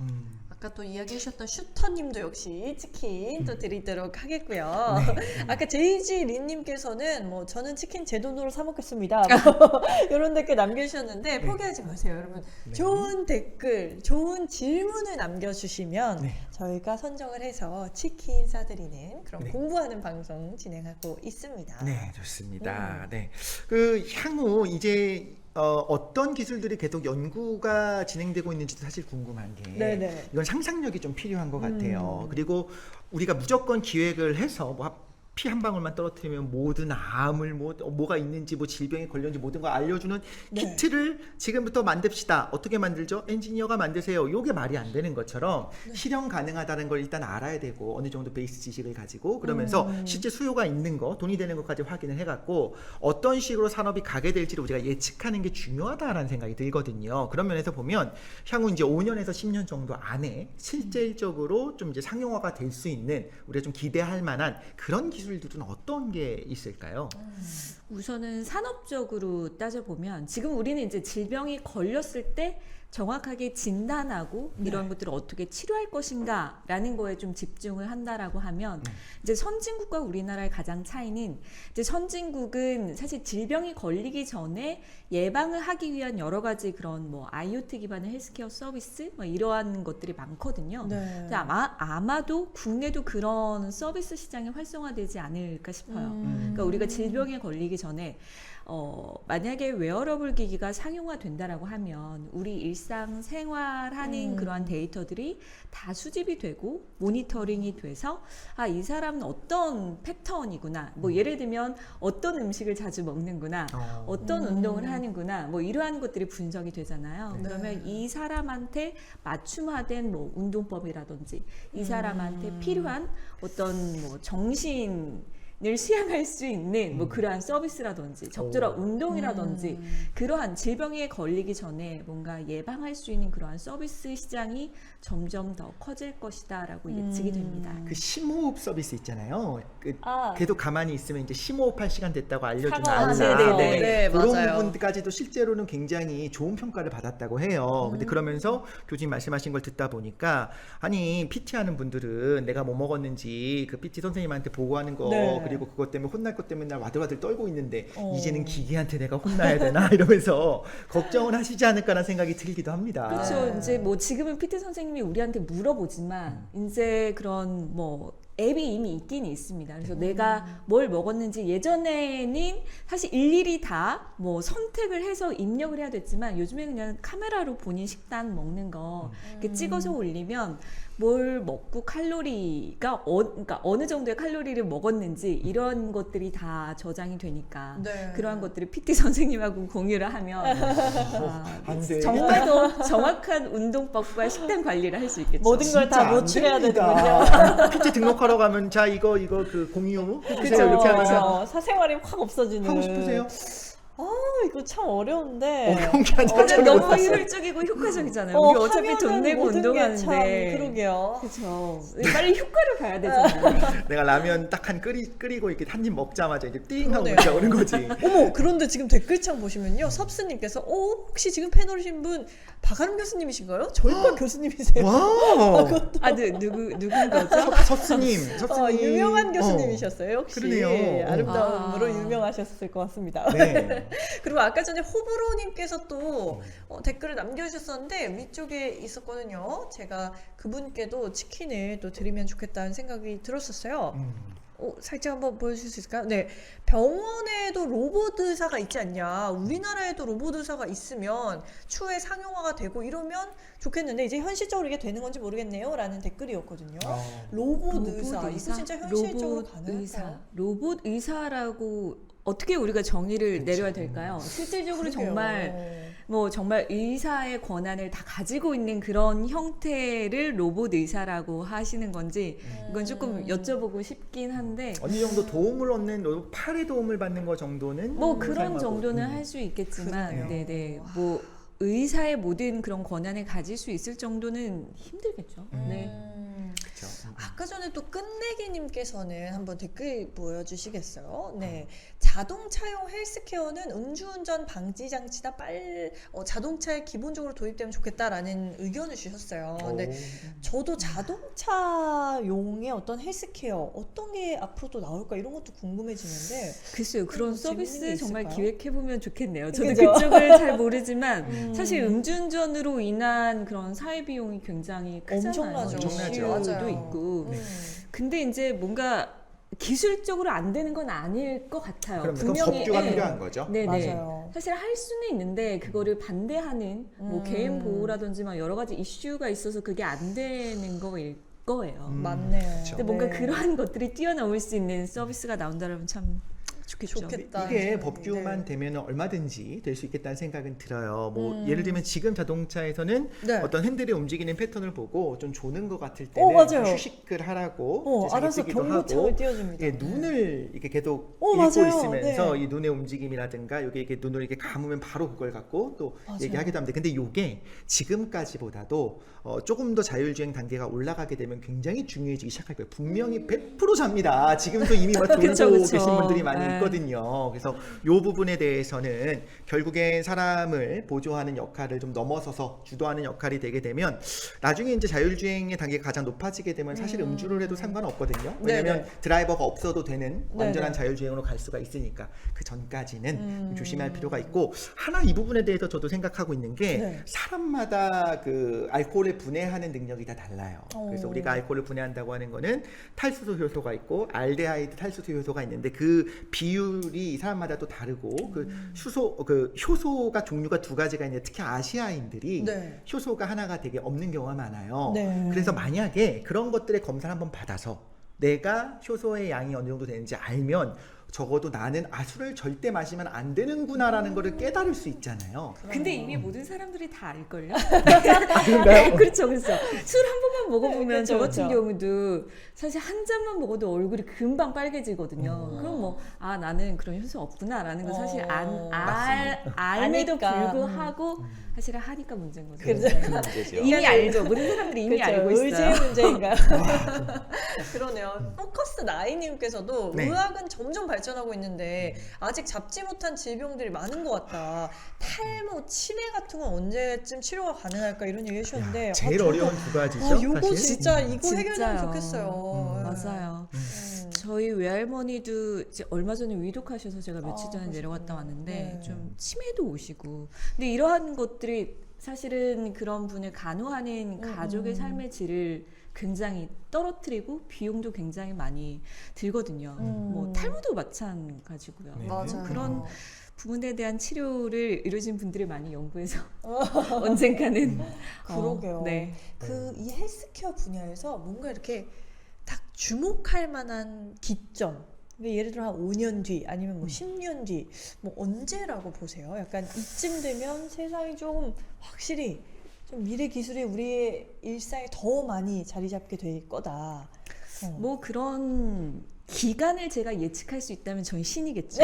음. 아까 또 이야기해 주셨던 슈터님도 역시 치킨 또 드리도록 하겠고요. 아까 제이지 린님께서는 뭐 저는 치킨 제 돈으로 사 먹겠습니다. 뭐 이런 댓글 남겨주셨는데 포기하지 마세요, 여러분. 좋은 댓글, 좋은 질문을 남겨주시면 저희가 선정을 해서 치킨 싸드리는 그런 공부하는 방송 진행하고 있습니다. 네, 좋습니다. 네, 그 향후 이제 어떤 기술들이 계속 연구가 진행되고 있는지도 사실 궁금한 게 네네. 이건 상상력이 좀 필요한 것 같아요. 그리고 우리가 무조건 기획을 해서 뭐 피 한 방울만 떨어뜨리면 모든 암을 뭐가 있는지 뭐 질병에 걸렸는지 모든 걸 알려주는 키트를 지금부터 만듭시다. 어떻게 만들죠? 엔지니어가 만드세요. 이게 말이 안 되는 것처럼 실현 가능하다는 걸 일단 알아야 되고 어느 정도 베이스 지식을 가지고 그러면서 실제 수요가 있는 거, 돈이 되는 것까지 확인을 해갖고 어떤 식으로 산업이 가게 될지를 우리가 예측하는 게 중요하다라는 생각이 들거든요. 그런 면에서 보면 향후 이제 5년에서 10년 정도 안에 실질적으로 좀 이제 상용화가 될 수 있는 우리가 좀 기대할 만한 그런 기술들은 어떤 게 있을까요? 우선은 산업적으로 따져보면 지금 우리는 이제 질병이 걸렸을 때 정확하게 진단하고 이런 것들을 어떻게 치료할 것인가라는 거에 좀 집중을 한다라고 하면 이제 선진국과 우리나라의 가장 차이는 이제 선진국은 사실 질병이 걸리기 전에 예방을 하기 위한 여러 가지 그런 뭐 IoT 기반의 헬스케어 서비스 뭐 이러한 것들이 많거든요. 네. 아마도 국내도 그런 서비스 시장이 활성화되지 않을까 싶어요. 그러니까 우리가 질병에 걸리기 전에 만약에 웨어러블 기기가 상용화된다라고 하면 우리 일상 생활하는 그러한 데이터들이 다 수집이 되고 모니터링이 돼서 아, 이 사람은 어떤 패턴이구나. 뭐 예를 들면 어떤 음식을 자주 먹는구나. 어떤 운동을 하는구나. 뭐 이러한 것들이 분석이 되잖아요. 네. 그러면 이 사람한테 맞춤화된 뭐 운동법이라든지 이 사람한테 필요한 어떤 뭐 정신을 수양할 수 있는 뭐 그러한 서비스라든지 적절한 운동이라든지 그러한 질병에 걸리기 전에 뭔가 예방할 수 있는 그러한 서비스 시장이 점점 더 커질 것이다라고 예측이 됩니다. 그 심호흡 서비스 있잖아요. 아. 계속 가만히 있으면 이제 심호흡할 시간 됐다고 알려주는 사과. 알람. 네네네. 네, 그런 맞아요. 부분까지도 실제로는 굉장히 좋은 평가를 받았다고 해요. 근데 그러면서 교수님 말씀하신 걸 듣다 보니까 아니 PT 하는 분들은 내가 뭐 먹었는지 그 PT 선생님한테 보고하는 거 네. 그리고 그것 때문에 혼날 것 때문에 날 와들와들 떨고 있는데 이제는 기계한테 내가 혼나야 되나 이러면서 걱정을 하시지 않을까라는 생각이 들기도 합니다. 그렇죠. 네. 이제 뭐 지금은 PT 선생님이 우리한테 물어보지만 이제 그런 뭐 앱이 이미 있긴 있습니다. 그래서 내가 뭘 먹었는지 예전에는 사실 일일이 다 뭐 선택을 해서 입력을 해야 됐지만 요즘에 그냥 카메라로 본인 식단 먹는 거 이렇게 찍어서 올리면 뭘 먹고 칼로리가 그러니까 어느 정도의 칼로리를 먹었는지 이런 것들이 다 저장이 되니까 네. 그러한 것들을 PT 선생님하고 공유를 하면 안 돼. 정말 더 정확한 운동법과 식단 관리를 할 수 있겠죠. 모든 걸 다 진짜 안 노출해야 됩니다. 되는군요. PT 등록하러 가면 자 이거 그 공유 해주세요 그죠? 이렇게 하면서 사생활이 확 없어지는. 하고 싶으세요? 이거 참 어려운데. 어려운 게 아니라 근데 저는 너무 못했어요. 효율적이고 효과적이잖아요. 우리 어차피 돈 하면은 내고 모든 게 운동하는데. 참, 그러게요. 그렇죠. 빨리 효과를 봐야 되잖아요. 내가 라면 딱 한 끓이고 이렇게 한 입 먹자마자 이제 띵 하고 그러네요. 문자 오는 거지. 어머, 그런데 지금 댓글창 보시면요. 섭스님께서 혹시 지금 패널 오신 분 박아름 교수님이신가요? 저희과 교수님이세요? 와. 누군 거죠? 섭스님. 유명한 교수님이셨어요. 역시 그러네요. 아름다움으로 아. 유명하셨을 것 같습니다. 네. 그리고 아까 전에 호불호님께서 또 댓글을 남겨주셨었는데 위쪽에 있었거든요. 제가 그분께도 치킨을 또 드리면 좋겠다는 생각이 들었었어요. 살짝 한번 보여주실 수 있을까요? 네, 병원에도 로봇 의사가 있지 않냐. 우리나라에도 로봇 의사가 있으면 추후에 상용화가 되고 이러면 좋겠는데 이제 현실적으로 이게 되는 건지 모르겠네요. 라는 댓글이었거든요. 로봇 의사. 이거 진짜 현실적으로 가능할까요? 로봇 의사라고 어떻게 우리가 정의를 내려야 될까요? 실질적으로 그러게요. 정말 의사의 권한을 다 가지고 있는 그런 형태를 로봇 의사라고 하시는 건지 이건 조금 여쭤보고 싶긴 한데 어느 정도 도움을 얻는 팔의 도움을 받는 거 정도는 뭐 그런 사용하고. 정도는 할 수 있겠지만 그러네요. 네네 뭐 의사의 모든 그런 권한을 가질 수 있을 정도는 힘들겠죠. 네. 그렇죠. 아까 전에 또 끝내기님께서는 한번 댓글 보여주시겠어요? 네, 자동차용 헬스케어는 음주운전 방지 장치나 자동차에 기본적으로 도입되면 좋겠다라는 의견을 주셨어요. 근데 저도 자동차용의 어떤 헬스케어 어떤 게 앞으로 또 나올까 이런 것도 궁금해지는데 글쎄요, 그런 재밌는 게 서비스 정말 있을까요? 기획해보면 좋겠네요. 저도 그죠? 그쪽을 잘 모르지만 사실 음주운전으로 인한 그런 사회 비용이 굉장히 크잖아요. 엄청나죠. 이슈도 맞아요. 있고. 네. 근데 이제 뭔가 기술적으로 안 되는 건 아닐 것 같아요. 그럼 그건 법규가 필요한 거죠. 네네. 맞아요. 사실 할 수는 있는데 그거를 반대하는 뭐 개인 보호라든지 막 여러 가지 이슈가 있어서 그게 안 되는 거일 거예요. 맞네요. 그쵸. 근데 뭔가 네. 그러한 것들이 뛰어나올 수 있는 서비스가 나온다면 참 좋겠죠. 좋겠다. 이게 네. 법규만 되면 얼마든지 될 수 있겠다는 생각은 들어요. 뭐 예를 들면 지금 자동차에서는 네. 어떤 핸들이 움직이는 패턴을 보고 좀 조는 것 같을 오, 때는 맞아요. 휴식을 하라고 이제 알아서 자기 뜨기도 경고창을 하고 띄워줍니다. 예, 눈을 이렇게 계속 오, 읽고 맞아요. 있으면서 네. 이 눈의 움직임이라든가 여기 이렇게 눈을 이렇게 감으면 바로 그걸 갖고 또 맞아요. 얘기하기도 합니다. 근데 이게 지금까지보다도 조금 더 자율주행 단계가 올라가게 되면 굉장히 중요해지기 시작할 거예요. 분명히 100% 잡니다. 지금도 이미 막 돌고 그쵸, 그쵸. 계신 분들이 많이 네. 있거든요. 그래서 이 부분에 대해서는 결국엔 사람을 보조하는 역할을 좀 넘어서서 주도하는 역할이 되게 되면 나중에 이제 자율주행의 단계가 가장 높아지게 되면 사실 음주를 해도 상관없거든요. 왜냐면 네네. 드라이버가 없어도 되는 완전한 네네. 자율주행으로 갈 수가 있으니까 그 전까지는 좀 조심할 필요가 있고 하나 이 부분에 대해서 저도 생각하고 있는 게 네. 사람마다 그 알코올을 분해하는 능력이 다 달라요. 그래서 우리가 알코올을 분해한다고 하는 거는 탈수소 효소가 있고 알데하이드 탈수소 효소가 있는데 그 비율이 사람마다 또 다르고 그 효소가 종류가 두 가지가 있는데 특히 아시아인들이 네. 효소가 하나가 되게 없는 경우가 많아요. 네. 그래서 만약에 그런 것들의 검사를 한번 받아서 내가 효소의 양이 어느 정도 되는지 알면 적어도 나는 술을 절대 마시면 안 되는구나라는 거를 깨달을 수 있잖아요. 근데 이미 모든 사람들이 다 알걸요? 그런가요? 그렇죠, 그렇죠. 술 한 번만 먹어보면 그렇죠, 저 같은 그렇죠. 경우도 사실 한 잔만 먹어도 얼굴이 금방 빨개지거든요. 그럼 뭐, 나는 그런 효소 없구나라는 거 사실 알매도 아니까. 불구하고 사실 하니까 문제인 거죠. 그렇죠. 네. 그 문제죠. 이미 알죠. 모든 사람들이 이미 그렇죠. 알고 있어요. 의지의 문제인가요? 그러네요. 포커스 나이님께서도 네. 의학은 점점 발전하고 있는데 아직 잡지 못한 질병들이 많은 것 같다. 탈모, 치매 같은 건 언제쯤 치료가 가능할까 이런 얘기 해주셨는데 제일 저도 어려운 두 가지죠. 요거 사실. 진짜 이거 진짜요. 해결되면 좋겠어요. 맞아요. 음. 저희 외할머니도 이제 얼마 전에 위독하셔서 제가 며칠 전에 그러시구나. 내려갔다 왔는데 네. 좀 치매도 오시고 근데 이러한 것들이 사실은 그런 분을 간호하는 가족의 삶의 질을 굉장히 떨어뜨리고 비용도 굉장히 많이 들거든요. 뭐 탈모도 마찬가지고요. 네. 맞아요. 그런 부분에 대한 치료를 이루어진 분들이 많이 연구해서 언젠가는 그러게요. 네. 이 헬스케어 분야에서 뭔가 이렇게 딱 주목할 만한 기점. 그러니까 예를 들어 한 5년 뒤 아니면 뭐 10년 뒤 뭐 언제라고 보세요? 약간 이쯤 되면 세상이 좀 확실히 좀 미래 기술이 우리의 일상에 더 많이 자리 잡게 될 거다. 뭐 그런 기간을 제가 예측할 수 있다면 전 신이겠죠.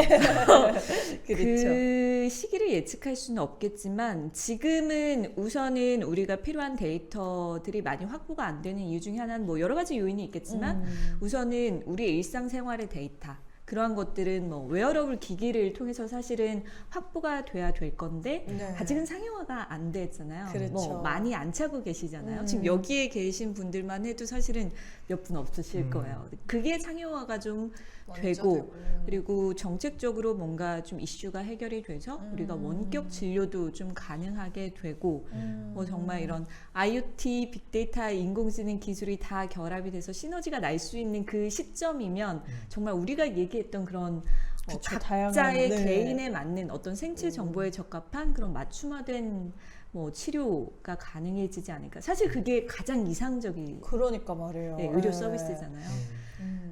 그렇죠. 그 시기를 예측할 수는 없겠지만 지금은 우선은 우리가 필요한 데이터들이 많이 확보가 안 되는 이유 중에 하나는 뭐 여러 가지 요인이 있겠지만 우선은 우리의 일상생활의 데이터 그러한 것들은 뭐 웨어러블 기기를 통해서 사실은 확보가 돼야 될 건데 네. 아직은 상용화가 안 됐잖아요. 그렇죠. 뭐 많이 안 차고 계시잖아요. 지금 여기에 계신 분들만 해도 사실은 몇 분 없으실 거예요. 그게 상용화가 좀 되고 그리고 정책적으로 뭔가 좀 이슈가 해결이 돼서 우리가 원격 진료도 좀 가능하게 되고 뭐 정말 이런 IoT, 빅데이터, 인공지능 기술이 다 결합이 돼서 시너지가 날 수 있는 그 시점이면 정말 우리가 얘기했던 그런 그쵸, 각자의 다양한, 네. 개인에 맞는 어떤 생체 정보에 적합한 그런 맞춤화된 뭐 치료가 가능해지지 않을까. 사실 그게 가장 이상적인 그러니까 말이에요. 네, 의료 서비스잖아요.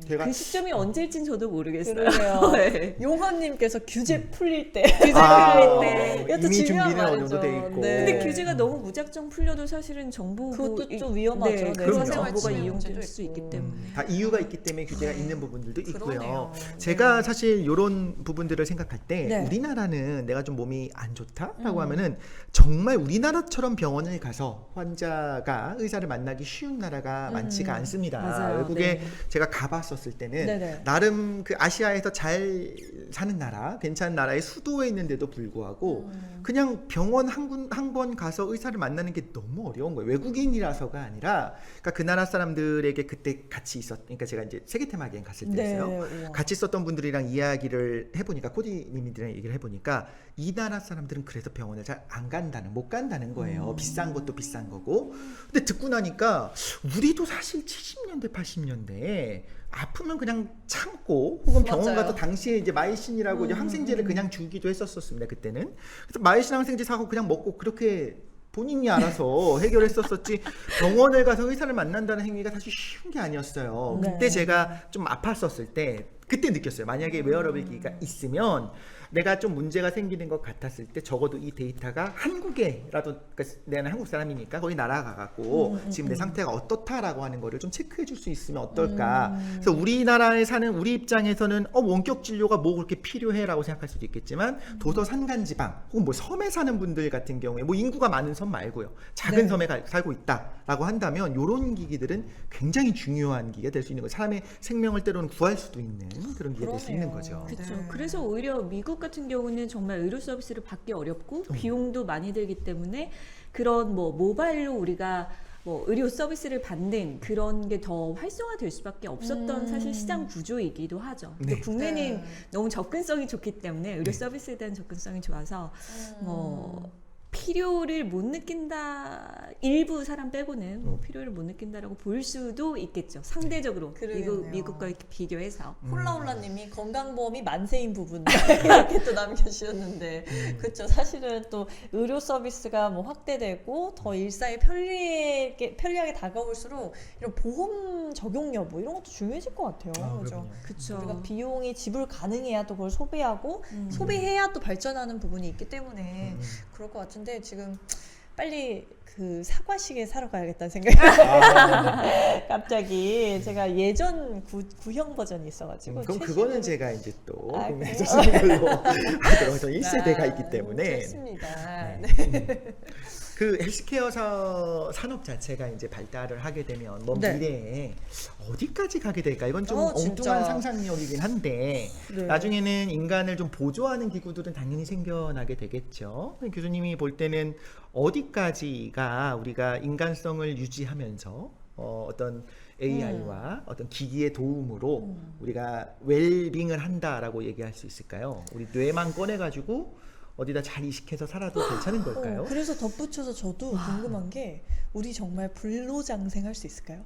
제가 그 시점이 언제일진 저도 모르겠어요. 그러네요. 네. 용환님께서 규제 풀릴 때. 풀릴 때. 이것도 이미 중요한 준비는 어느 말이죠. 정도 돼 있고. 네. 근데 규제가 너무 무작정 풀려도 사실은 정보 그것도 좀 위험하죠. 네, 네, 그런 사생활 정보가 침해 이용될 문제도 수 있고. 있기 때문에. 다 이유가 있기 때문에 규제가 있는 부분들도 있고요. 그러네요. 제가 사실 이런 부분들을 생각할 때 네. 우리나라는 내가 좀 몸이 안 좋다라고 하면은 정말 우리나라처럼 병원을 가서 환자가 의사를 만나기 쉬운 나라가 많지가 않습니다. 맞아요. 외국에 네. 제가 가봤었을 때는 네네. 나름 그 아시아에서 잘 사는 나라, 괜찮은 나라의 수도에 있는데도 불구하고 그냥 병원 한 번 가서 의사를 만나는 게 너무 어려운 거예요. 외국인이라서가 아니라 그러니까 그 나라 사람들에게 그때 같이 그러니까 제가 이제 세계 테마기행 갔을 때였어요. 우와. 같이 있었던 분들이랑 이야기를 해보니까 코디님들이랑 얘기를 해보니까 이 나라 사람들은 그래서 병원을 잘 못 간다는 거예요. 비싼 것도 비싼 거고. 근데 듣고 나니까 우리도 사실 70년대 80년대에 아프면 그냥 참고 혹은 병원 맞아요. 가서 당시에 이제 마이신이라고 이제 항생제를 그냥 주기도 했었습니다. 그때는. 그래서 마이신 항생제 사고 그냥 먹고 그렇게 본인이 알아서 해결했었었지 병원을 가서 의사를 만난다는 행위가 사실 쉬운 게 아니었어요. 네. 그때 제가 좀 아팠었을 때 그때 느꼈어요. 만약에 웨어러블 기기가 있으면 내가 좀 문제가 생기는 것 같았을 때 적어도 이 데이터가 한국에라도 그러니까 내가 한국 사람이니까 거기 날아가갖고 지금 내 상태가 어떻다라고 하는 거를 좀 체크해 줄 수 있으면 어떨까. 그래서 우리나라에 사는 우리 입장에서는 원격 진료가 뭐 그렇게 필요해라고 생각할 수도 있겠지만 도서 산간지방 혹은 뭐 섬에 사는 분들 같은 경우에 뭐 인구가 많은 섬 말고요. 작은 네. 섬에 살고 있다라고 한다면 이런 기기들은 굉장히 중요한 기기가 될 수 있는 거예요. 사람의 생명을 때로는 구할 수도 있는 그런 기기가 될 수 있는 거죠. 그렇죠. 네. 그래서 오히려 미국 같은 경우는 정말 의료 서비스를 받기 어렵고 비용도 많이 들기 때문에 그런 뭐 모바일로 우리가 뭐 의료 서비스를 받는 그런 게 더 활성화될 수밖에 없었던 사실 시장 구조이기도 하죠. 근데 네. 국내는 네. 너무 접근성이 좋기 때문에 의료 서비스에 대한 접근성이 좋아서 뭐 필요를 못 느낀다, 일부 사람 빼고는 뭐 필요를 못 느낀다라고 볼 수도 있겠죠. 상대적으로 그러겠네요. 미국과 이렇게 비교해서. 홀라홀라님이 건강보험이 만세인 부분 이렇게 또 남겨주셨는데 그렇죠. 사실은 또 의료 서비스가 뭐 확대되고 더 일상이 편리하게 다가올수록 이런 보험 적용 여부 이런 것도 중요해질 것 같아요. 그렇죠. 그쵸. 우리가 비용이 지불 가능해야 또 그걸 소비하고 소비해야 또 발전하는 부분이 있기 때문에 그럴 것 같은데 지금 빨리 그 사과시계 사러 가야겠다는 생각이 갑자기 제가 예전 구형 버전이 있어가지고 그럼 최신으로- 그거는 제가 이제 또 아, 구매해 주시는 걸로 하도록 1세대가 있기 때문에 좋습니다. 네. 그 헬스케어 산업 자체가 이제 발달을 하게 되면 먼 네. 미래에 어디까지 가게 될까? 이건 좀 진짜. 엉뚱한 상상력이긴 한데 네. 나중에는 인간을 좀 보조하는 기구들은 당연히 생겨나게 되겠죠. 교수님이 볼 때는 어디까지가 우리가 인간성을 유지하면서 어떤 AI와 어떤 기기의 도움으로 우리가 웰빙을 한다라고 얘기할 수 있을까요? 우리 뇌만 꺼내가지고 어디다 잘 이식해서 살아도 괜찮은 걸까요? 그래서 덧붙여서 저도 궁금한 게 우리 정말 불로장생할 수 있을까요?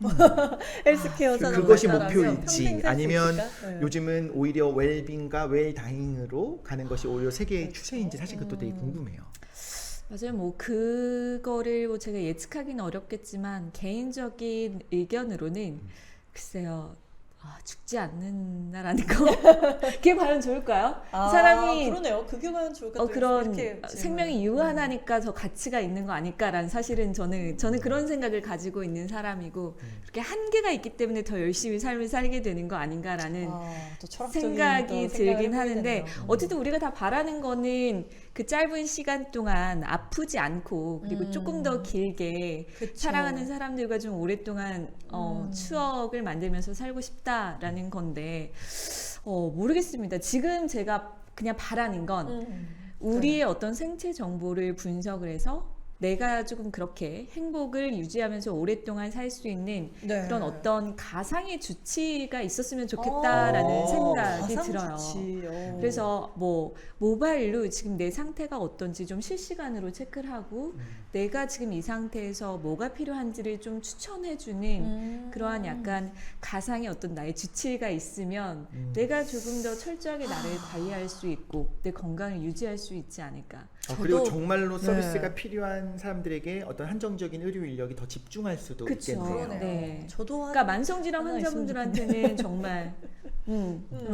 헬스케어 산업 그것이 발달하면 목표일지 평생 살수 아니면 있을까? 네. 요즘은 오히려 웰빙과 웰다잉으로 가는 것이 오히려 세계의 그렇죠. 추세인지 사실 그것도 되게 궁금해요. 맞아요. 뭐 그거를 뭐 제가 예측하기는 어렵겠지만 개인적인 의견으로는 글쎄요. 죽지 않는다라는 거 그게 과연 좋을까요? 사람이 그러네요. 그게 과연 좋을까? 그런 생명이 유한하니까 더 가치가 있는 거 아닐까라는 사실은 저는 그런 생각을 가지고 있는 사람이고 그렇게 한계가 있기 때문에 더 열심히 삶을 살게 되는 거 아닌가라는 또 철학적인 생각이 또 들긴 생각을 하는데 해보게 어쨌든 우리가 다 바라는 거는 그 짧은 시간 동안 아프지 않고 그리고 조금 더 길게 그쵸. 사랑하는 사람들과 좀 오랫동안 추억을 만들면서 살고 싶다라는 건데 모르겠습니다. 지금 제가 그냥 바라는 건 우리의 어떤 생체 정보를 분석을 해서 내가 조금 그렇게 행복을 유지하면서 오랫동안 살 수 있는 네. 그런 어떤 가상의 주치가 있었으면 좋겠다라는 생각이 가상 들어요. 주치. 그래서 뭐 모바일로 지금 내 상태가 어떤지 좀 실시간으로 체크를 하고 내가 지금 이 상태에서 뭐가 필요한지를 좀 추천해주는 그러한 약간 가상의 어떤 나의 주치가 있으면 내가 조금 더 철저하게 나를 관리할 수 있고 내 건강을 유지할 수 있지 않을까. 그리고 정말로 네. 서비스가 필요한 사람들에게 어떤 한정적인 의료 인력이 더 집중할 수도 그쵸. 있겠네요. 그러네요. 네. 저도 그러니까 만성질환 하나 환자분들한테는 정말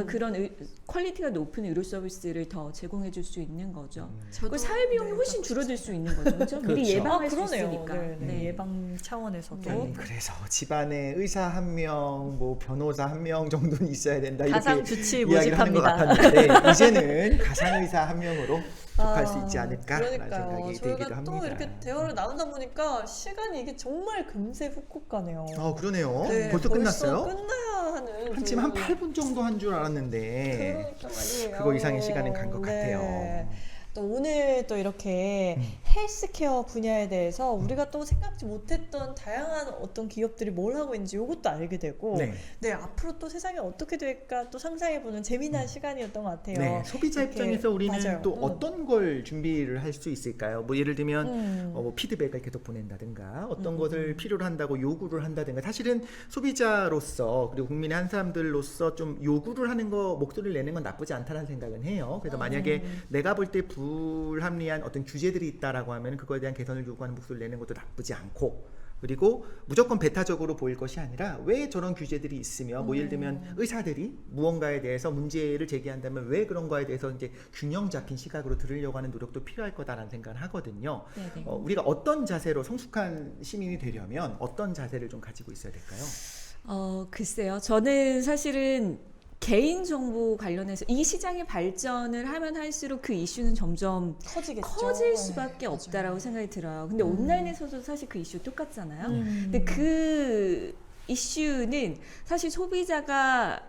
그런 퀄리티가 높은 의료 서비스를 더 제공해 줄 수 있는 거죠. 저도- 그 사회 비용이 네, 훨씬 줄어들 수 있는 거죠. 그렇죠? 그렇죠. 미리 예방할 수 그러네요. 있으니까. 네. 예방 차원에서도 그래서 집안에 의사 한 명, 뭐 변호사 한 명 정도는 있어야 된다 이렇게 가상 주치 이야기를 하는 것 모집합니다. 같았는데 이제는 가상 의사 한 명으로 속할 수 있지 않을까라는 그러니까요. 생각이 저희가 들기도 또 합니다. 이렇게 대화를 나누다 보니까 시간이 이게 정말 금세 훅훅 가네요. 그러네요. 네, 벌써 끝났어요? 끝나야 하는 한쯤 한 8분 정도 한 줄 알았는데 그러니까 말이에요. 그거 이상의 시간은 간 것 네. 같아요. 또 오늘 또 이렇게 헬스케어 분야에 대해서 우리가 또 생각지 못했던 다양한 어떤 기업들이 뭘 하고 있는지 이것도 알게 되고 네. 앞으로 또 세상이 어떻게 될까 또 상상해보는 재미난 시간이었던 것 같아요. 네, 소비자 이렇게, 입장에서 우리는 맞아요. 또 어떤 걸 준비를 할 수 있을까요? 뭐 예를 들면 뭐 피드백을 계속 보낸다든가 어떤 것을 필요로 한다고 요구를 한다든가 사실은 소비자로서 그리고 국민의 한 사람들로서 좀 요구를 하는 거 목소리를 내는 건 나쁘지 않다는 생각은 해요. 그래서 만약에 내가 볼 때 불합리한 어떤 규제들이 있다라고 하면 그거에 대한 개선을 요구하는 목소리를 내는 것도 나쁘지 않고 그리고 무조건 배타적으로 보일 것이 아니라 왜 저런 규제들이 있으며 뭐 예를 들면 의사들이 무언가에 대해서 문제를 제기한다면 왜 그런 거에 대해서 이제 균형 잡힌 시각으로 들으려고 하는 노력도 필요할 거다라는 생각을 하거든요. 네네. 우리가 어떤 자세로 성숙한 시민이 되려면 어떤 자세를 좀 가지고 있어야 될까요? 글쎄요. 저는 사실은 개인정보 관련해서 이 시장이 발전을 하면 할수록 그 이슈는 점점 커지겠죠. 커질 수밖에 네, 없다라고 맞아요. 생각이 들어요. 근데 온라인에서도 사실 그 이슈 똑같잖아요. 음. 근데 그 이슈는 사실 소비자가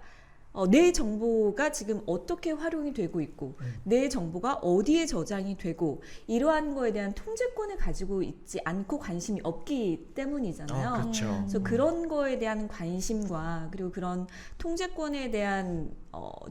내 정보가 지금 어떻게 활용이 되고 있고 내 정보가 어디에 저장이 되고 이러한 거에 대한 통제권을 가지고 있지 않고 관심이 없기 때문이잖아요. 그렇죠. 그래서 그런 거에 대한 관심과 그리고 그런 통제권에 대한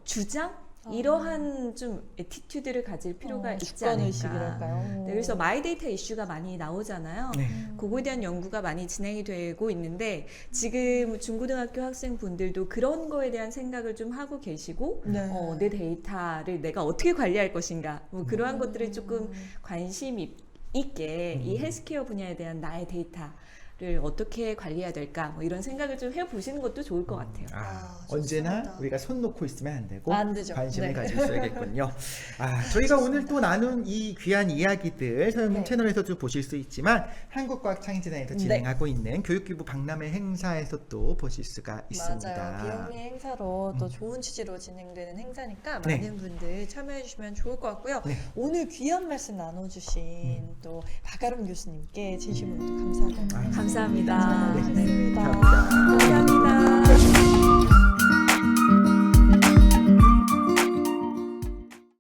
주장 이러한 좀 애티튜드를 가질 필요가 있지 주권 않을까. 의식이랄까요? 네, 그래서 마이데이터 이슈가 많이 나오잖아요. 네. 그거에 대한 연구가 많이 진행이 되고 있는데 지금 중고등학교 학생분들도 그런 거에 대한 생각을 좀 하고 계시고 네. 내 데이터를 내가 어떻게 관리할 것인가 뭐 그러한 것들을 조금 관심 있게 이 헬스케어 분야에 대한 나의 데이터를 어떻게 관리해야 될까 뭐 이런 생각을 좀 해보시는 것도 좋을 것 같아요. 언제나 좋습니다. 우리가 손 놓고 있으면 안 되고 안 되죠. 관심을 네. 가지셔야겠군요. 저희가 오늘 또 나눈 이 귀한 이야기들 서영민 네. 채널에서도 보실 수 있지만 한국과학창의재단에서 진행하고 있는 교육기부 박람회 행사에서 또 보실 수가 있습니다. 맞아요. 비영리 행사로 또 좋은 취지로 진행되는 행사니까 네. 많은 분들 참여해 주시면 좋을 것 같고요. 네. 오늘 귀한 말씀 나눠주신 또 박아름 교수님께 진심으로 또 감사하고 감사합니다. 네. 네. 감사합니다. 감사합니다. 감사합니다.